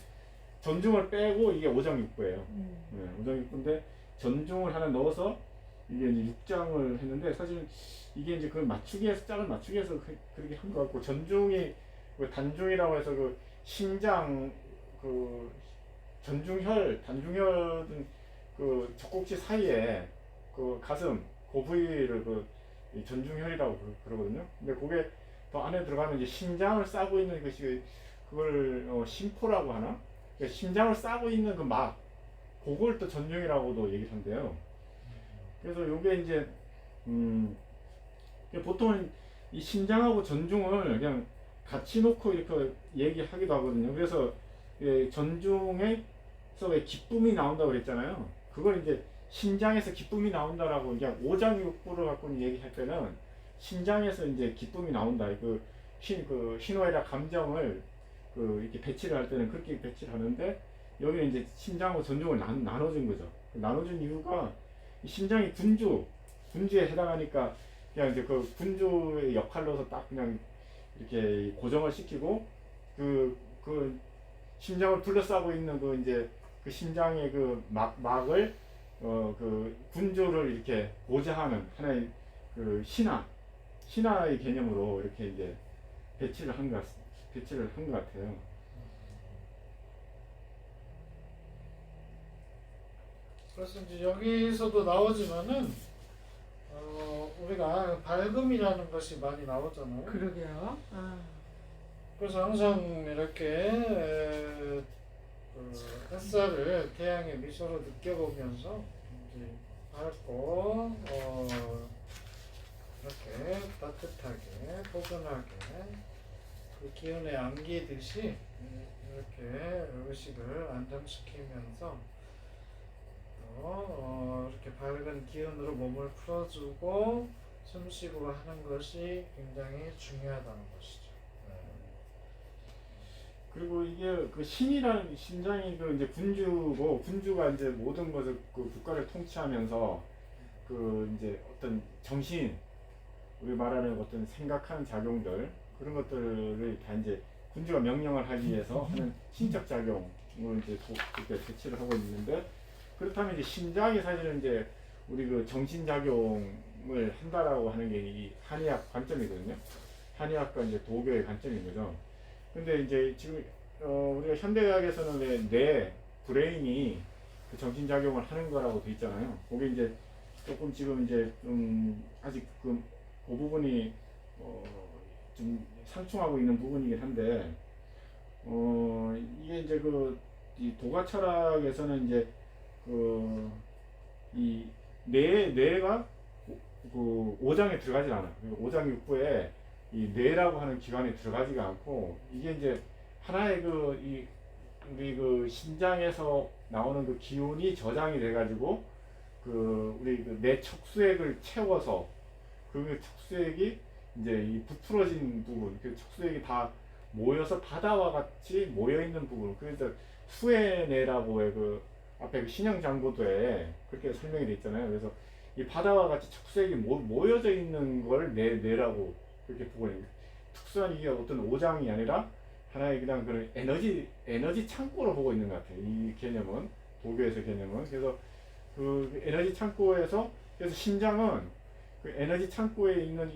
전중을 빼고 이게 5장 6부예요. 네, 5장 6부인데 전중을 하나 넣어서 이게 이제 6장을 했는데 사실 이게 이제 그 맞추기에서 짝을 맞추기에서 그렇게 한 것 같고 전중이 그 단중이라고 해서 그 심장 그 전중혈 단중혈 그 젖꼭지 사이에 그 가슴 그 부위를 그 전중혈이라고 그러거든요. 근데 그게 더 안에 들어가면 이제 심장을 싸고 있는 것이 그걸 심포라고 하나? 그러니까 심장을 싸고 있는 그 막 그걸 또 전중이라고도 얘기를 한대요. 그래서 요게 이제 보통은 이 심장하고 전중을 그냥 같이 놓고 이렇게 얘기하기도 하거든요. 그래서 전중에서 왜 기쁨이 나온다고 그랬잖아요. 그걸 이제 심장에서 기쁨이 나온다라고 그냥 오장육부를 갖고 얘기할 때는 심장에서 이제 기쁨이 나온다. 그 희노애락 감정을 이렇게 배치를 할 때는 그렇게 배치를 하는데 여기는 이제 심장하고 전종을 나눠준 거죠. 나눠준 이유가 이 심장이 군주에 해당하니까 그냥 이제 그 군주의 역할로서 딱 그냥 이렇게 고정을 시키고 그 심장을 둘러싸고 있는 그 이제 그 심장의 그 막을 그 군주를 이렇게 보좌하는 하나의 그 신하의 개념으로 이렇게 이제 배치를 한 것 같아요. 그래서 이제 여기서도 나오지만은 우리가 밝음이라는 것이 많이 나오잖아요. 그러게요. 그래서 항상 이렇게 햇살을 태양의 미소로 느껴보면서 이제 밝고 이렇게 따뜻하게 포근하게 그 기운에 안기듯이 이렇게 의식을 안정시키면서 이렇게 밝은 기운으로 몸을 풀어주고 숨쉬고 하는 것이 굉장히 중요하다는 것이죠. 그리고 이게 그 신이라는 심장이 그 이제 군주가 이제 모든 것을 그 국가를 통치하면서 그 이제 어떤 정신 우리 말하는 어떤 생각하는 작용들 그런 것들을 다 이제 군주가 명령을 하기 위해서 하는 신적 작용을 이제 이렇게 배치를 하고 있는데 그렇다면 이제 심장이 사실은 이제 우리 그 정신 작용을 한다라고 하는 게 이 한의학 관점이거든요. 한의학과 이제 도교의 관점인 거죠. 근데 이제 지금 우리가 현대의학에서는 왜 뇌, 브레인이 그 정신작용을 하는 거라고 돼 있잖아요. 그게 이제 조금 지금 이제 아직 그 부분이 좀 상충하고 있는 부분이긴 한데 이게 이제 이 도가 철학에서는 이제 이 뇌가 그 오장에 들어가지 않아. 오장육부에 이 뇌라고 하는 기관에 들어가지가 않고 이게 이제 하나의 우리 그 심장에서 나오는 그 기운이 저장이 돼가지고 우리 뇌 척수액을 채워서 그 척수액이 이제 이 부풀어진 부분, 그 척수액이 다 모여서 바다와 같이 모여 있는 부분, 그래서 수해뇌라고 그 앞에 그 신형장고도에 그렇게 설명이 돼 있잖아요. 그래서 이 바다와 같이 척수액이 모여져 있는 걸 뇌라고 그렇게 보고 있는 거예요. 특수한 이게 어떤 오장이 아니라 하나의 그냥 그런 에너지 창고로 보고 있는 것 같아요. 이 개념은 도교에서 개념은 그래서 그 에너지 창고에서 그래서 심장은 그 에너지 창고에 있는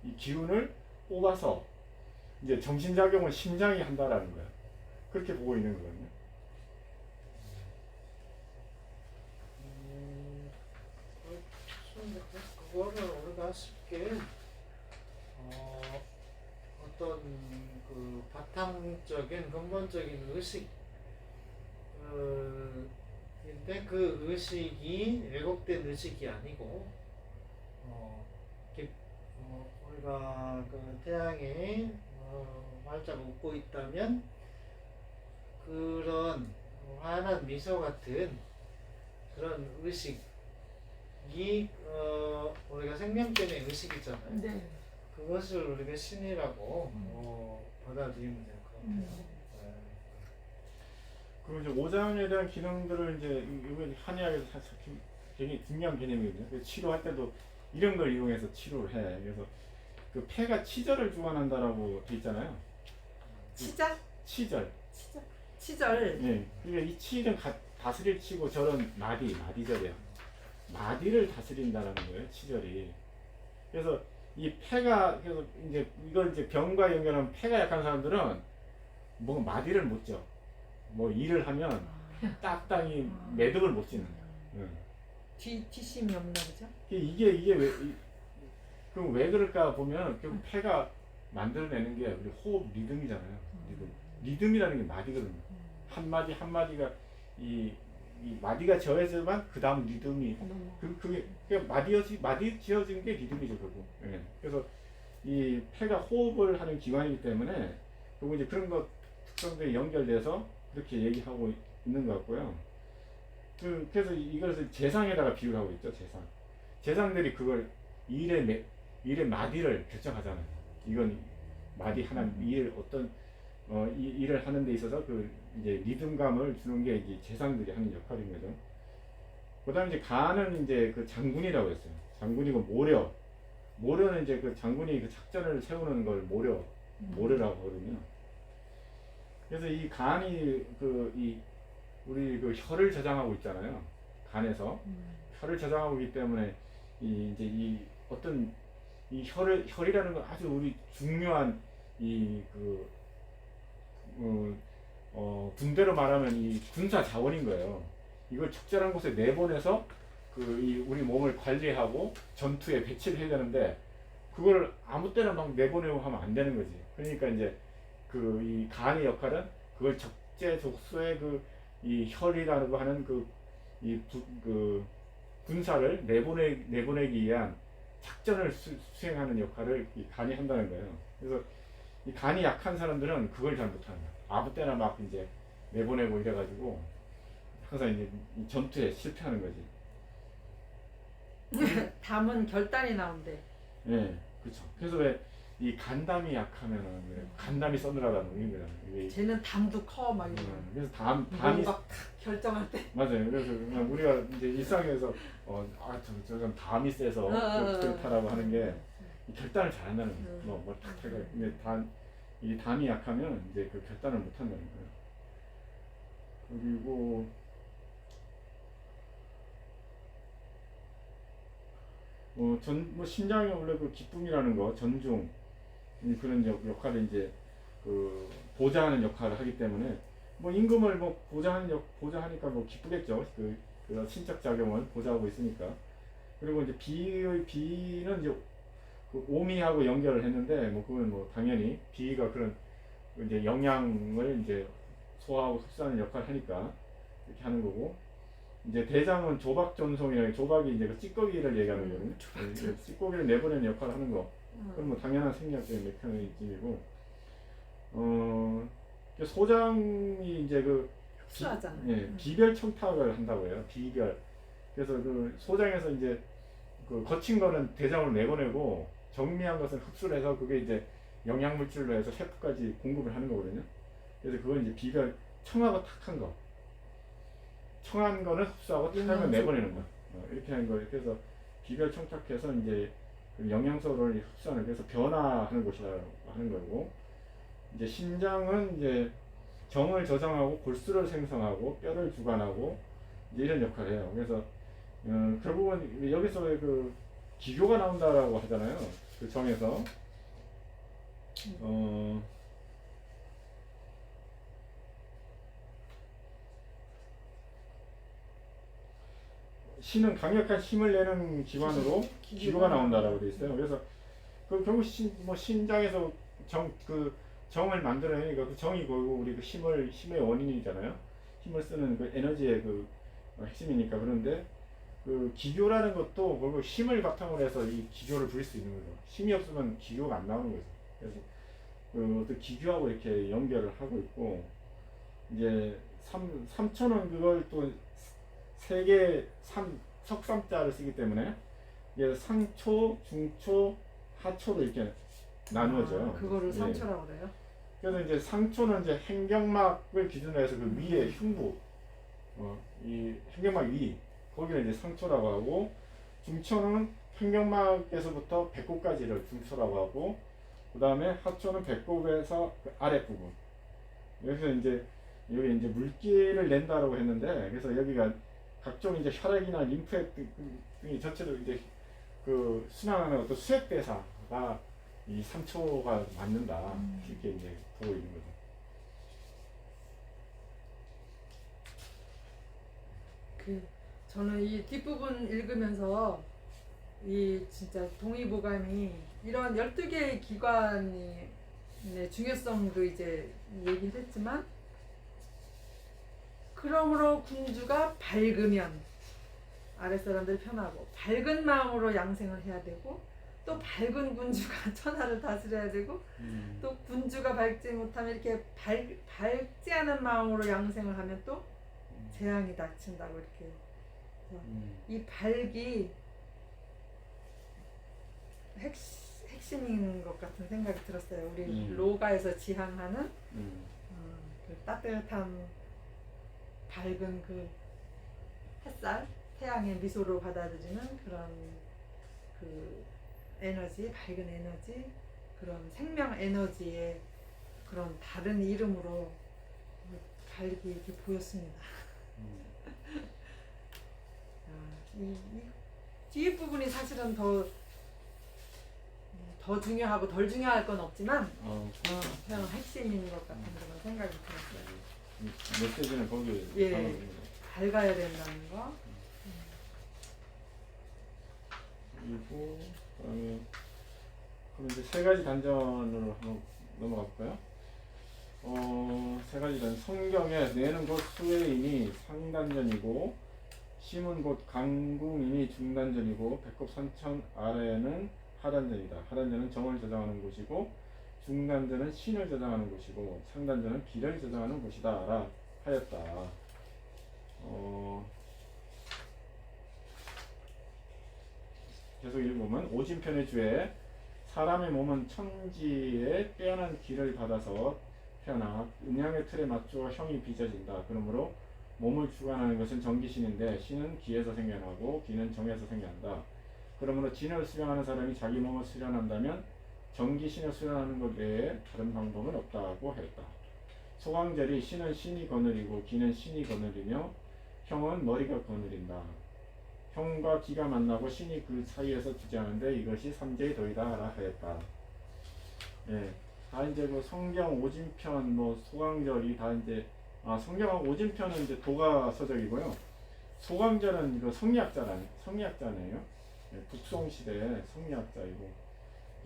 이 기운을 뽑아서 이제 정신작용을 심장이 한다라는 거야. 그렇게 보고 있는 거거든요. 그거를 우리가 쉽게 어떤 그 바탕적인 근본적인 의식 인데 그 의식이 왜곡된 의식이 아니고 우리가 그 태양이 활짝 웃고 있다면 그런 환한 미소 같은 그런 의식이 우리가 생명권의 의식이잖아요. 네. 그것을 우리가 신이라고 받아들이면 될 것 같아요. 네. 그리고 이제 오장에 대한 기능들을 이제 이번 한의학에서 굉장히 중요한 개념이거든요. 그래서 치료할 때도 이런 걸 이용해서 치료를 해. 그래서 그 폐가 치절을 주관한다라고 돼 있잖아요. 치자? 치절. 치절. 네. 그러니까 이 치는 다스릴 치고 절은 마디절이에요. 마디를 다스린다라는 거예요. 치절이. 그래서 이 폐가 그래서 이제 이걸 이제 병과 연결하면 폐가 약한 사람들은 뭐 마디를 못 져. 뭐 일을 하면 딱땅이 매듭을 못 짓는 거야. 뒷심이 없나 보죠? 이게 그럼 왜 그럴까 보면 결국 폐가 만들어내는 게 우리 호흡 리듬이잖아요. 리듬이라는 게 마디거든요. 한 마디 한 마디가 이 마디가 저해져만 그 다음 리듬이 그게 마디 지어진 게 리듬이죠 결국. 예. 그래서 이 폐가 호흡을 하는 기관이기 때문에 그리고 이제 그런 것 특성들이 연결돼서 그렇게 얘기하고 있는 것 같고요. 그래서 이것을 재상에다가 비유를 하고 있죠. 재상들이 그걸 일의 마디를 결정하잖아요. 이건 마디 하나 어떤 일을 하는 데 있어서 그 이제 리듬감을 주는 게 이제 재상들이 하는 역할인 거죠. 그다음에 이제 가는 이제 그 장군이라고 했어요. 장군이고 모려는 이제 그 장군이 그 작전을 세우는 걸 모려라고 하거든요. 그래서 이 간이 우리 그 혀를 저장하고 있잖아요. 간에서 혀를 저장하고 있기 때문에 이제 이 어떤 이 혈이라는 건 아주 우리 중요한 군대로 말하면 이 군사 자원인 거예요. 이걸 적절한 곳에 내보내서 우리 몸을 관리하고 전투에 배치를 해야 되는데 그걸 아무 때나 막 내보내고 하면 안 되는 거지. 그러니까 이제 이 간의 역할은 그걸 적재적소에 이 혈이라고 하는 군사를 내보내기 위한 작전을 수행하는 역할을 이 간이 한다는 거예요. 그래서 이 간이 약한 사람들은 그걸 잘 못하는 거예요. 아무 때나 막 이제 내보내고 이래가지고 항상 이제 이 전투에 실패하는 거지. 담은 결단이 나온대. 네, 그렇죠. 그래서 왜 이 간담이 약하면은 간담이 서늘하다는 거예요. 쟤는 담도 커 막 이런. 그래서 담이 막 결정할 때. 맞아요. 그래서 그냥 우리가 이제 일상에서 저건 담이 세서 그렇다라고 하는 게 결단을 잘 한다는 거예요. 뭐탁 해가. 근데 이 담이 약하면 이제 그 결단을 못 한다는 거예요. 그리고 심장이 원래 그 기쁨이라는 거, 전중 그런 역할을 이제 보좌하는 역할을 하기 때문에 임금을 보좌하니까 기쁘겠죠. 그 신적 작용을 보좌하고 있으니까. 그리고 이제 비는 이제 오미하고 연결을 했는데 그건 당연히 비가 그런 이제 영양을 이제 소화하고 흡수하는 역할을 하니까 이렇게 하는 거고. 이제 대장은 조박전송이라는 조박이 이제 그 찌꺼기를 얘기하는 거거든요. 찌꺼기를 내보내는 역할을 하는 거. 그건 당연한 생리학적인 메커니즘이고. 소장이 이제 흡수하잖아요. 비별 청탁을 한다고 해요. 비별. 그래서 소장에서 이제 거친 거는 대장으로 내보내고 정미한 것은 흡수를 해서 그게 이제 영양물질로 해서 세포까지 공급을 하는 거거든요. 그래서 그건 이제 비별 청하고 탁한 거. 청한 거는 흡수하고 탁한 건 내보내는 거. 이렇게 하는 거예요. 그래서 비별 청탁해서 이제 영양소를 흡수하는, 그래서 변화하는 곳이라고 하는 거고. 이제 신장은 이제 정을 저장하고 골수를 생성하고 뼈를 주관하고 이제 이런 역할을 해요. 그래서 결국은 여기서 기교가 나온다라고 하잖아요. 그 정에서 신은 강력한 힘을 내는 기관으로 기교가 나온다라고 돼 있어요. 그래서 결국 신장에서 정을 만들어내니까 그 정이 결국 우리 힘의 원인이잖아요. 힘을 쓰는 에너지의 핵심이니까. 그런데 기교라는 것도 결국 힘을 바탕으로 해서 이 기교를 부릴 수 있는 거죠. 힘이 없으면 기교가 안 나오는 거죠. 그래서 어떤 기교하고 이렇게 연결을 하고 있고, 이제 삼초는 그걸 또 세 개 석삼자를 쓰기 때문에 이게 상초, 중초, 하초로 이렇게 나누어져요. 그거를 상초라고 그래요? 그래서 이제 상초는 이제 행경막을 기준으로 해서 그 위에 흉부, 이 행경막 위, 거기를 이제 상초라고 하고, 중초는 행경막에서부터 배꼽까지를 중초라고 하고, 그 다음에 하초는 배꼽에서 그 아랫부분. 여기서 이제 여기 이제 물기를 낸다라고 했는데, 그래서 여기가 각종 이제 혈액이나 림프액 등이 전체로 이제 순환하는 어떤 수액 대사가 이 3초가 맞는다, 이렇게 이제 보고 있는 거죠. 저는 이 뒷부분 읽으면서 이 진짜 동의보감이 이런 12개의 기관의 중요성도 이제 얘기를 했지만, 그러므로 군주가 밝으면 아랫사람들이 편하고, 밝은 마음으로 양생을 해야 되고, 또 밝은 군주가 천하를 다스려야 되고, 또 군주가 밝지 못하면 이렇게 밝지 않은 마음으로 양생을 하면 또 재앙이 닥친다고 이렇게. 이 발기 핵심인 것 같은 생각이 들었어요. 우리 로가에서 지향하는 그 따뜻한 밝은 그 햇살, 태양의 미소로 받아들이는 그런 그 에너지, 밝은 에너지, 그런 생명 에너지의 그런 다른 이름으로 밝이 이렇게 보였습니다. 이 뒤에 부분이 사실은 더 중요하고 덜 중요할 건 없지만 그냥 핵심인 것 같은 그런 생각이 들었어요. 메시지는 거기에 예, 밝아야 된다는 거. 그리고 그다음에 그럼 이제 세 가지 단전으로 한번 넘어가 볼까요? 세 가지 단전. 성경에 내는 곧 수혜인이 상단전이고 심은 곧 강궁인이 중단전이고 배꼽 선천 아래는 하단전이다. 하단전은 정을 저장하는 곳이고 중단전은 신을 저장하는 곳이고 상단전은 비를 저장하는 곳이다 라 하였다. 계속 읽으면 오진편의 주에 사람의 몸은 천지에 빼어난 기를 받아서 태어나 음양의 틀에 맞추어 형이 빚어진다. 그러므로 몸을 주관하는 것은 정기신인데 신은 기에서 생겨나고 기는 정에서 생겨난다. 그러므로 진을 수련하는 사람이 자기 몸을 수련한다면 정기신을 수련하는 것 외에 다른 방법은 없다고 하였다. 소강절이 신은 신이 거느리고 기는 신이 거느리며 형은 머리가 거느린다. 형과 기가 만나고 신이 그 사이에서 주재하는데 이것이 삼재의 도이다라 하였다. 예, 다 이제 그 성경 오진편 뭐 소강절이 다 이제 성경 오진편은 이제 도가 서적이고요. 소강절은 그 성리학자네요. 예, 북송 시대 성리학자이고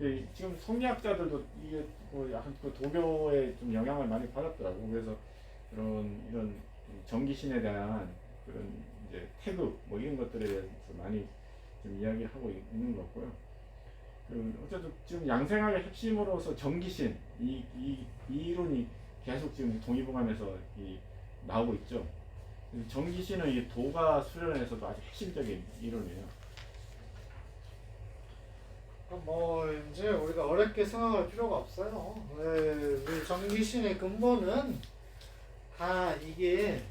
예, 지금 성리학자들도 이게 뭐 약간 그 도교에 좀 영향을 많이 받았더라고. 그래서 이런 정기신에 대한 그런 이제 태극 뭐 이런 것들에 대해서 많이 좀 이야기하고 있는 것 같고요. 그리고 어쨌든 지금 양생학의 핵심으로서 정기신 이 이론이 계속 지금 동의보감에서 나오고 있죠. 정기신은 이 도가 수련에서도 아주 핵심적인 이론이에요. 뭐 이제 우리가 어렵게 생각할 필요가 없어요. 우리 정기신의 근본은 다 이게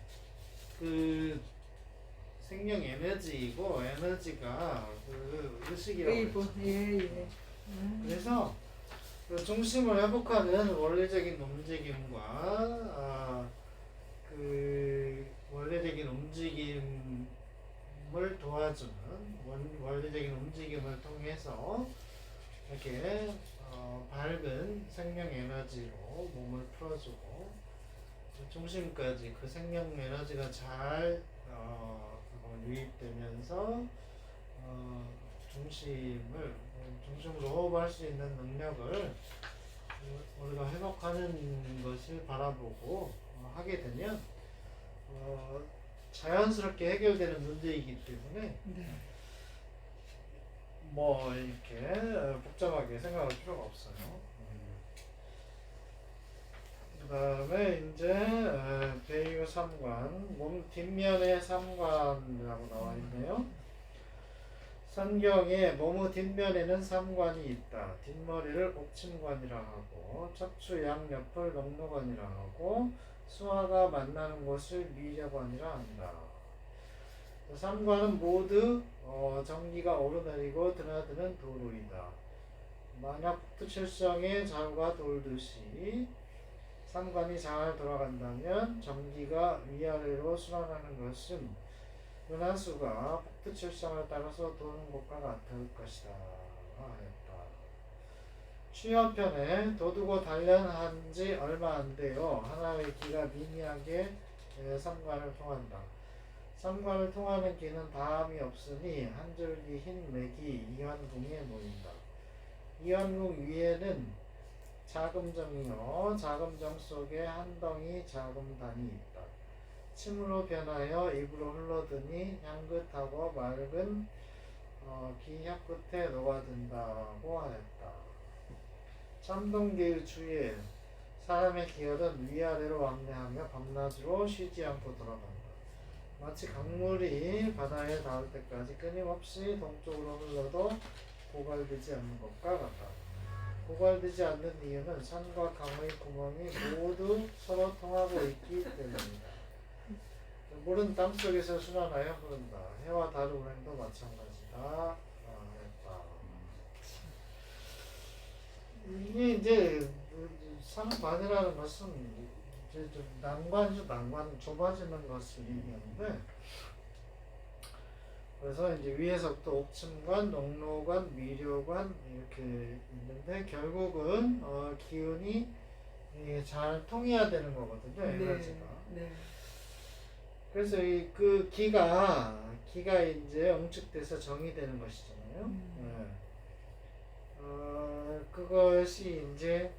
그 생명 에너지이고 에너지가 그 의식이라고 했죠. 예. 그래서 그 중심을 회복하는 원래적인 움직임과 그 원래적인 움직임을 도와주는 원래적인 움직임을 통해서 이렇게 밝은 생명 에너지로 몸을 풀어주고 중심까지 그 생명 에너지가 잘 유입되면서 중심으로 호흡할 수 있는 능력을 우리가 회복하는 것을 바라보고 하게 되면 자연스럽게 해결되는 문제이기 때문에 뭐 이렇게 복잡하게 생각할 필요가 없어요. 그 다음에 이제 배유 3관, 몸 뒷면에 3관이라고 나와 있네요. 성경에 몸의 뒷면에는 3관이 있다. 뒷머리를 옥침관이라 하고 척추 양옆을 넉넉관이라 하고 수화가 만나는 곳을 미려관이라 한다. 3관은 모두 정기가 오르내리고 드나드는 도로이다. 만약 북두칠성의 잘과 돌듯이 3관이 잘 돌아간다면 정기가 위아래로 순환하는 것은 은하수가 북두칠성을 따라서 도는 것과 같을 것이다 하였다. 취업편에 도두고 단련한 지 얼마 안 되어 하나의 기가 미미하게 3관을 통한다. 3관을 통하는 기는 다함이 없으니 한 줄기 흰 맥이 이완궁에 모인다. 이완궁 위에는 자금정이요 자금정 속에 한 덩이 자금단이 있다. 침으로 변하여 입으로 흘러드니 향긋하고 맑은 기 혀끝에 녹아든다고 하였다. 참동기의 주에 사람의 기혈은 위아래로 왕래하며 밤낮으로 쉬지 않고 돌아간다. 마치 강물이 바다에 닿을 때까지 끊임없이 동쪽으로 흘러도 고갈되지 않는 것과 같다. 고갈되지 않는 이유는 산과 강의 구멍이 모두 서로 통하고 있기 때문이다. 물은 땅속에서 순환하여 흐른다. 해와 달 운행도 마찬가지다. 했다. 이게 이제 상반이라는 것은 이제 좀 난관 좁아지는 것을 얘기하는데, 그래서 이제 위에서부터 옥침관, 농로관, 미료관 이렇게 있는데 결국은 기운이 잘 통해야 되는 거거든요. 에너지가. 네. 그래서 그 기가 이제 응축돼서 정이 되는 것이잖아요. 그것이 이제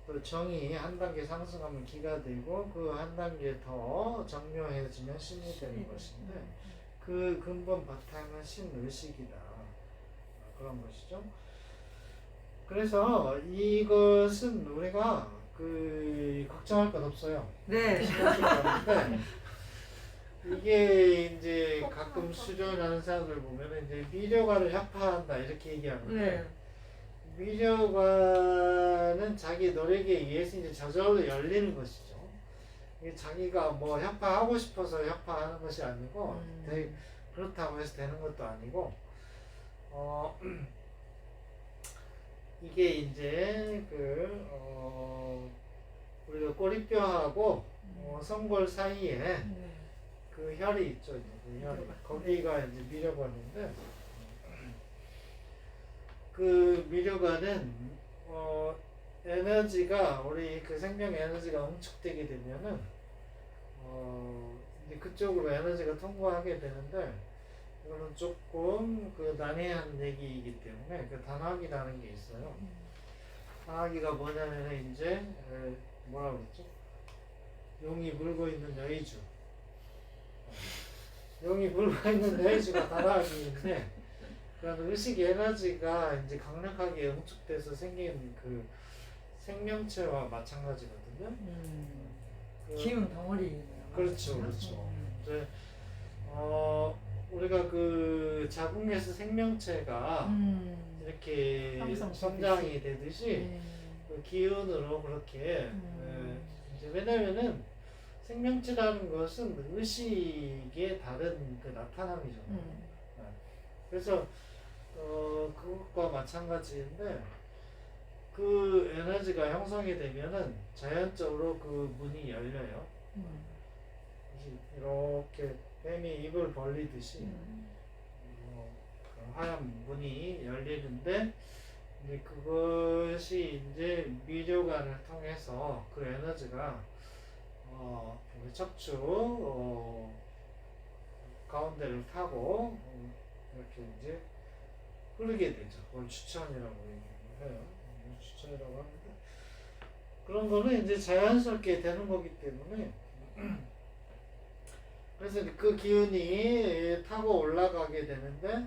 또 정이 한 단계 상승하면 기가 되고 그 한 단계 더 정묘해지면 신이 되는 것인데 그 근본 바탕은 신의식이다. 그런 것이죠. 그래서 이것은 우리가 걱정할 것 없어요. 네. 이게 이제 가끔 수련하는 사람들 보면 이제 미료가를 협파한다 이렇게 얘기하는데 네. 미료가는 자기 노력에 의해서 이제 저절로 열리는 것이죠. 이게 자기가 뭐 협파하고 싶어서 협파하는 것이 아니고 그렇다고 해서 되는 것도 아니고 이게 이제 우리가 꼬리뼈하고 성골 사이에 그 혈이 있죠. 이제 그 혈이. 거기가 이제 미료관인데 그 미료관은 에너지가 우리 그 생명 에너지가 응축되게 되면은 이제 그쪽으로 에너지가 통과하게 되는데 이거는 조금 그 난해한 얘기이기 때문에 그 단학이라는 게 있어요. 단학이가 뭐냐면은 이제 뭐라 그랬죠? 용이 물고 있는 여의주. 용이 물고 있는 여의주가 단학인데 그런 의식 에너지가 이제 강력하게 응축돼서 생긴 그 생명체와 마찬가지거든요. 기운 덩어리. 그렇죠, 그렇죠. 이제 우리가 그 자궁에서 생명체가 이렇게 성장이 되듯이 그 기운으로 그렇게 이제 왜냐면은 생명체라는 것은 의식의 다른 그 나타남이잖아요. 그래서 그것과 마찬가지인데 그 에너지가 형성이 되면은 자연적으로 그 문이 열려요. 이렇게 뱀이 입을 벌리듯이 그 하얀 문이 열리는데 이제 그것이 이제 미료관을 통해서 그 에너지가 척추 가운데를 타고 이렇게 이제 흐르게 되죠. 그걸 추천이라고 얘기해요. 추천이라고 하는데 그런 거는 이제 자연스럽게 되는 거기 때문에 그래서 그 기운이 타고 올라가게 되는데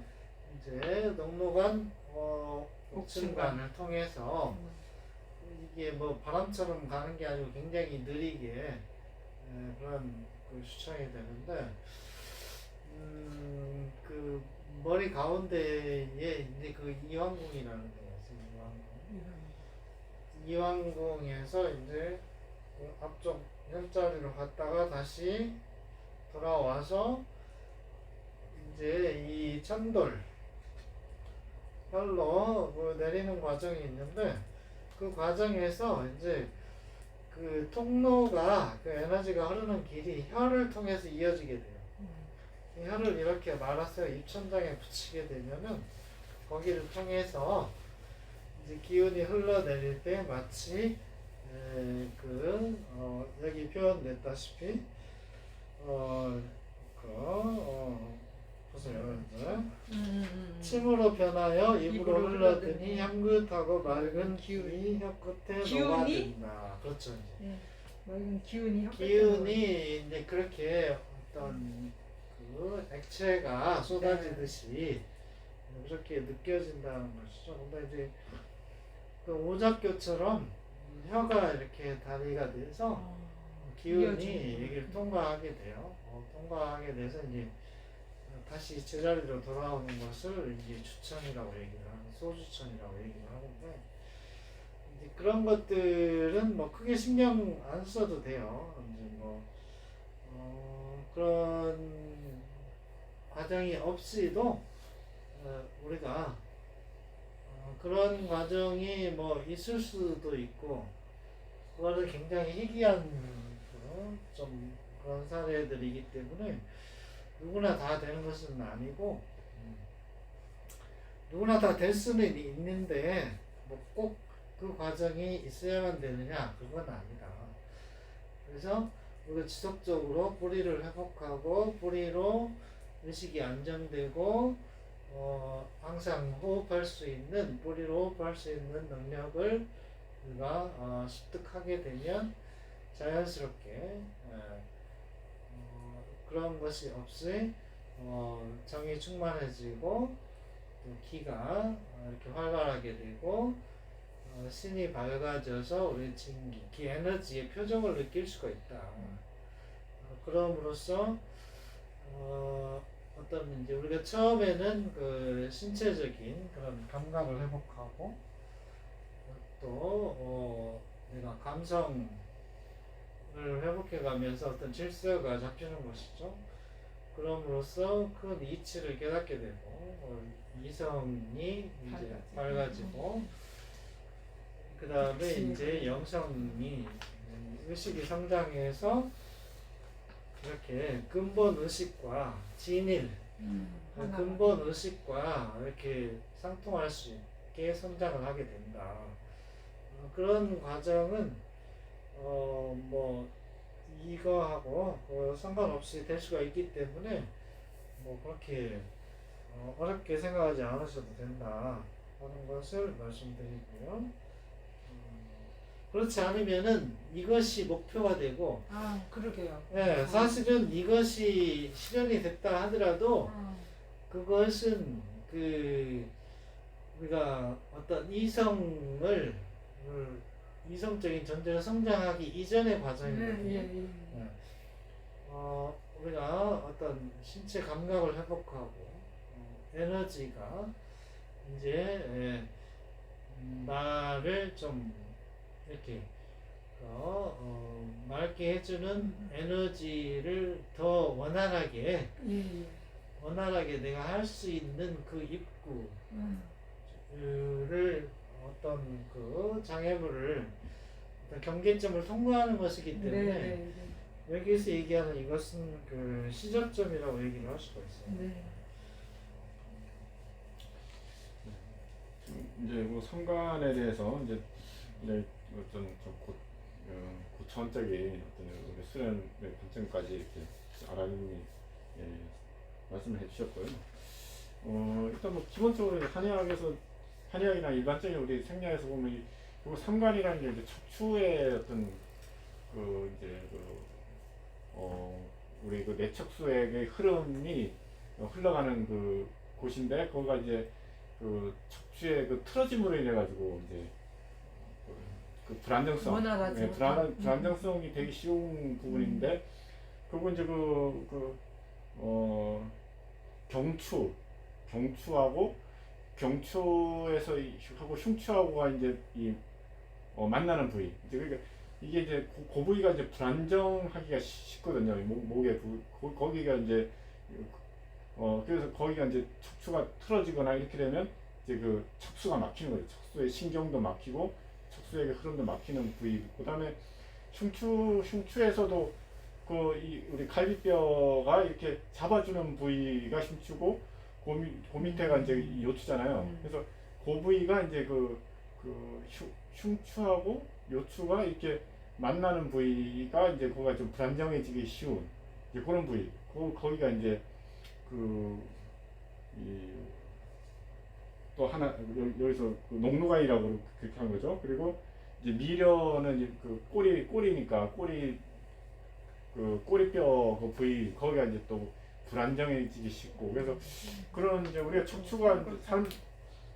이제 농로관, 옥침관을 통해서 이게 뭐 바람처럼 가는 게 아니고 굉장히 느리게 그런 그 수청이 되는데 그 머리 가운데에 이제 그 이왕궁이라는 데가 있어요. 이왕궁에서 이제 그 앞쪽 혈자리로 갔다가 다시 돌아와서 이제 이 천돌 혈로 내리는 과정이 있는데 그 과정에서 이제 그 통로가 그 에너지가 흐르는 길이 혈을 통해서 이어지게 돼요. 이 혈을 이렇게 말아서 입천장에 붙이게 되면은 거기를 통해서 이제 기운이 흘러내릴 때 마치 여기 표현됐다시피 보세요. 침으로 변하여 입으로 흘러드니 향긋하고 맑은 기운이 혀 끝에 녹아든다. 그렇죠. 이제. 맑은 기운이 기운이 이제 그렇게 어떤 그 액체가 쏟아지듯이 그렇게 느껴진다는 것이죠. 근데 이제 그 오작교처럼 혀가 이렇게 다리가 돼서 기운이 이어지는. 여기를 통과하게 돼요. 통과하게 돼서 이제 다시 제자리로 돌아오는 것을 이제 주천이라고 얘기를 하고 소주천이라고 얘기를 하는데 이제 그런 것들은 뭐 크게 신경 안 써도 돼요. 이제 뭐 그런 과정이 없이도 우리가 그런 과정이 뭐 있을 수도 있고 그거를 굉장히 희귀한 좀 그런 사례들이기 때문에 누구나 다 되는 것은 아니고 누구나 다 될 수는 있는데 뭐 꼭 그 과정이 있어야만 되느냐 그건 아니다. 그래서 우리가 지속적으로 뿌리를 회복하고 뿌리로 의식이 안정되고 항상 호흡할 수 있는 뿌리로 호흡할 수 있는 능력을 우리가 습득하게 되면 자연스럽게 그런 것이 없이 정이 충만해지고 또 기가 이렇게 활발하게 되고 신이 밝아져서 우리 기 에너지의 표정을 느낄 수가 있다. 그럼으로써 어떤 이제 우리가 처음에는 그 신체적인 그런 감각을 회복하고 또 내가 감성을 회복해가면서 어떤 질서가 잡히는 것이죠. 그럼으로써 큰 이치를 깨닫게 되고 이성이 이제 밝아지고 그 다음에 이제 영성이 의식이 성장해서 이렇게 근본 의식과 진일 근본 의식과 이렇게 상통할 수 있게 성장을 하게 된다. 그런 과정은 뭐 이거하고 상관없이 될 수가 있기 때문에 뭐 그렇게 어렵게 생각하지 않으셔도 된다 하는 것을 말씀드리고요. 그렇지 않으면은 이것이 목표가 되고 그러게요. 네, 사실은 이것이 실현이 됐다 하더라도 그것은 그 우리가 어떤 이성적인 존재로 성장하기 이전의 과정이거든요. 우리가 어떤 신체 감각을 회복하고 에너지가 이제 나를 좀 이렇게 맑게 해주는 에너지를 더 원활하게 내가 할 수 있는 그 입구를 어떤 그 장애물을 어떤 경계점을 통과하는 것이기 때문에 여기서 얘기하는 이것은 그 시작점이라고 얘기를 할 수가 있어요. 이제 뭐 성관에 대해서 이제 어떤 고차원적인 어떤 우리 수련의 관점까지 이렇게 알아님이 말씀을 해주셨고요. 일단 뭐 기본적으로 한의학이나 일반적인 우리 생리학에서 보면 이 삼관이라는 게 이제 척추의 어떤 우리 그 내척수의 흐름이 흘러가는 그 곳인데 거기가 이제 그 척추의 그 틀어짐으로 인해 가지고 이제 그 불안정성, 불안정성이 되게 쉬운 부분인데 그리고 이제 경추에서 하고 흉추하고가 이제 만나는 부위. 이제 그러니까 이게 이제 그 부위가 이제 불안정하기가 쉽거든요. 목의 거기가 이제 그래서 거기가 이제 척추가 틀어지거나 이렇게 되면 이제 그 척수가 막히는 거죠. 척수의 신경도 막히고 척수의 흐름도 막히는 부위. 그다음에 흉추에서도 우리 갈비뼈가 이렇게 잡아주는 부위가 흉추고 그 밑에가 이제 요추잖아요. 그래서 그 부위가 이제 흉추하고 요추가 이렇게 만나는 부위가 이제 거기가 좀 불안정해지기 쉬운 이제 그런 부위. 거기가 이제 또 하나 여기서 녹누가이라고 그렇게 한 거죠. 그리고 이제 미려는 이제 꼬리니까 꼬리뼈 그 부위 거기가 이제 또 불안정해지기 쉽고 그래서 그런 이제 우리가 척추가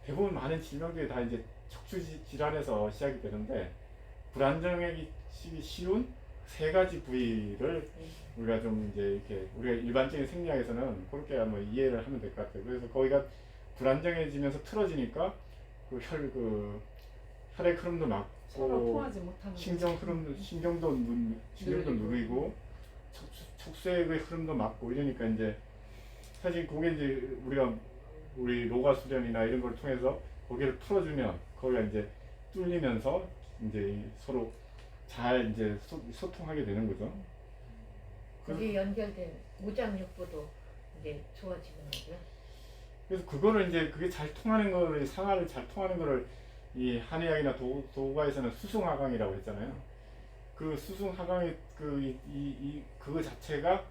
대부분 많은 질병들이 다 이제 척추 질환에서 시작이 되는데 불안정해지기 쉬운 세 가지 부위를 우리가 좀 이제 이렇게 우리가 일반적인 생리학에서는 그렇게 한번 이해를 하면 될 것 같아요. 그래서 거기가 불안정해지면서 틀어지니까 그 혈액 흐름도 서로 막고 통하지 못하는 신경도 누르고 척수의 흐름도 막고 이러니까 이제 사실 그게 이제 우리 노가 수련이나 이런 걸 통해서 거기를 풀어주면 거기가 이제 뚫리면서 이제 서로 잘 이제 소통하게 되는 거죠. 거기 연결된 무장육부도 이제 좋아지는 거고요. 그래서 그거를 이제 그게 잘 통하는 거를 상하를 잘 통하는 거를 이 한의학이나 도가에서는 수승하강이라고 했잖아요. 그 수승하강의 그거 자체가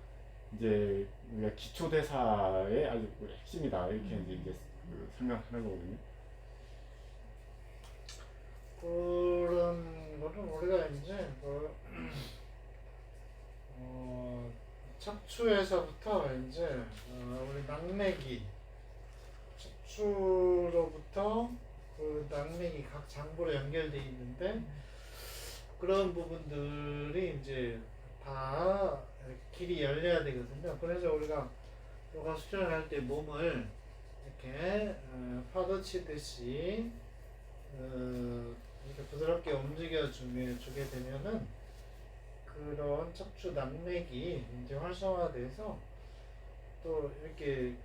이제 우리가 기초 대사의 아주 핵심이다 이렇게 이제 설명하는 거거든요. 그런 거는 우리가 이제 척추에서부터 이제 우리 낙맥이 척추로부터 그 낙맥이 각 장부로 연결되어 있는데 그런 부분들이 이제 다 길이 열려야 되거든요. 그래서 우리가 요가 수련을 할 때 몸을 이렇게 파도치듯이 이렇게 부드럽게 주게 되면은 그런 척추 낙맥이 이제 활성화돼서 또 이렇게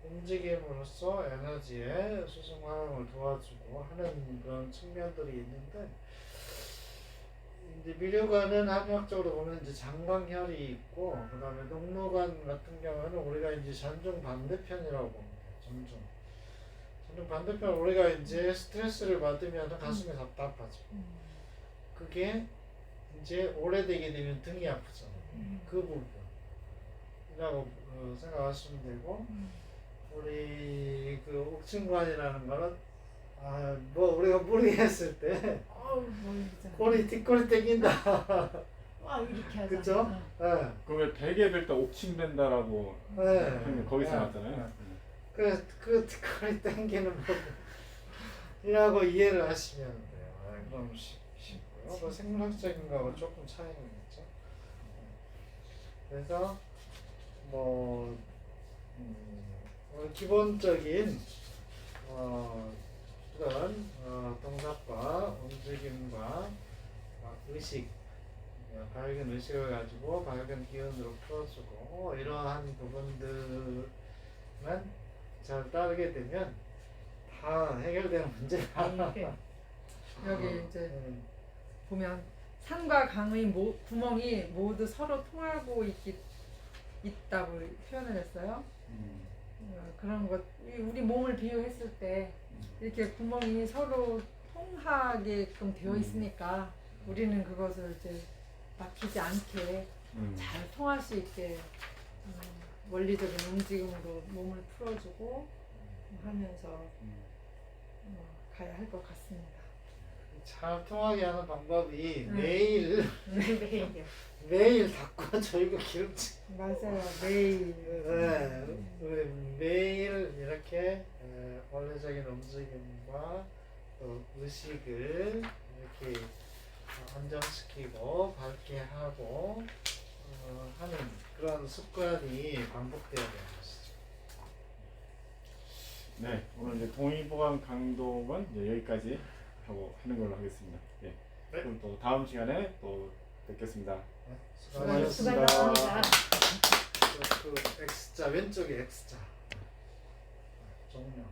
움직임으로써 에너지의 수승화를 도와주고 하는 그런 측면들이 있는데 이제 미료관은 한의학적으로 보면 이제 장광혈이 있고 그다음에 녹노관 같은 경우는 우리가 이제 잔중 반대편이라고 봅니다. 잔중 반대편 우리가 이제 스트레스를 받으면 가슴이 답답하죠. 그게 이제 오래되게 되면 등이 아프잖아요. 그 부분이라고 생각하시면 되고 우리 그 옥춘관이라는 거는 뭐 우리가 무리했을 때 뒷골이 땡긴다. 이렇게 하자. 그쵸? 네. 그걸 베개 벨때 옥침된다라고 네. 거기서 네. 나왔잖아요. 그 뒷골이 땡기는 부분이라고 이해를 하시면 돼요. 그럼 쉽고요. 뭐 생물학적인 거하고 조금 차이는 있죠. 그래서 기본적인 그런 동작과 움직임과 의식, 밝은 의식을 가지고 밝은 기운으로 풀어주고 이러한 부분들만 잘 따르게 되면 다 해결되는 문제다. 여기 이제 보면 산과 강의 구멍이 모두 서로 통하고 있다고 표현을 했어요. 그런 것 우리 몸을 비유했을 때 이렇게 구멍이 서로 통하게끔 되어 있으니까 우리는 그것을 이제 막히지 않게 잘 통할 수 있게 원리적인 움직임으로 몸을 풀어주고 하면서 가야 할 것 같습니다. 잘 통하게 하는 방법이 매일요. 매일 닦아줘. 이거 기름지. 맞아요. 매일. 매일 이렇게 원래적인 움직임과 또 의식을 이렇게 안정시키고 밝게 하고 하는 그런 습관이 반복되어야 되는 것이죠. 네, 오늘 이제 동의보감 강독은 이제 여기까지 하고 하는 걸로 하겠습니다. 네. 그럼 또 다음 시간에 또 뵙겠습니다. 수고하셨습니다. 수고하셨습니다. 그 X자 왼쪽에 X자 종료.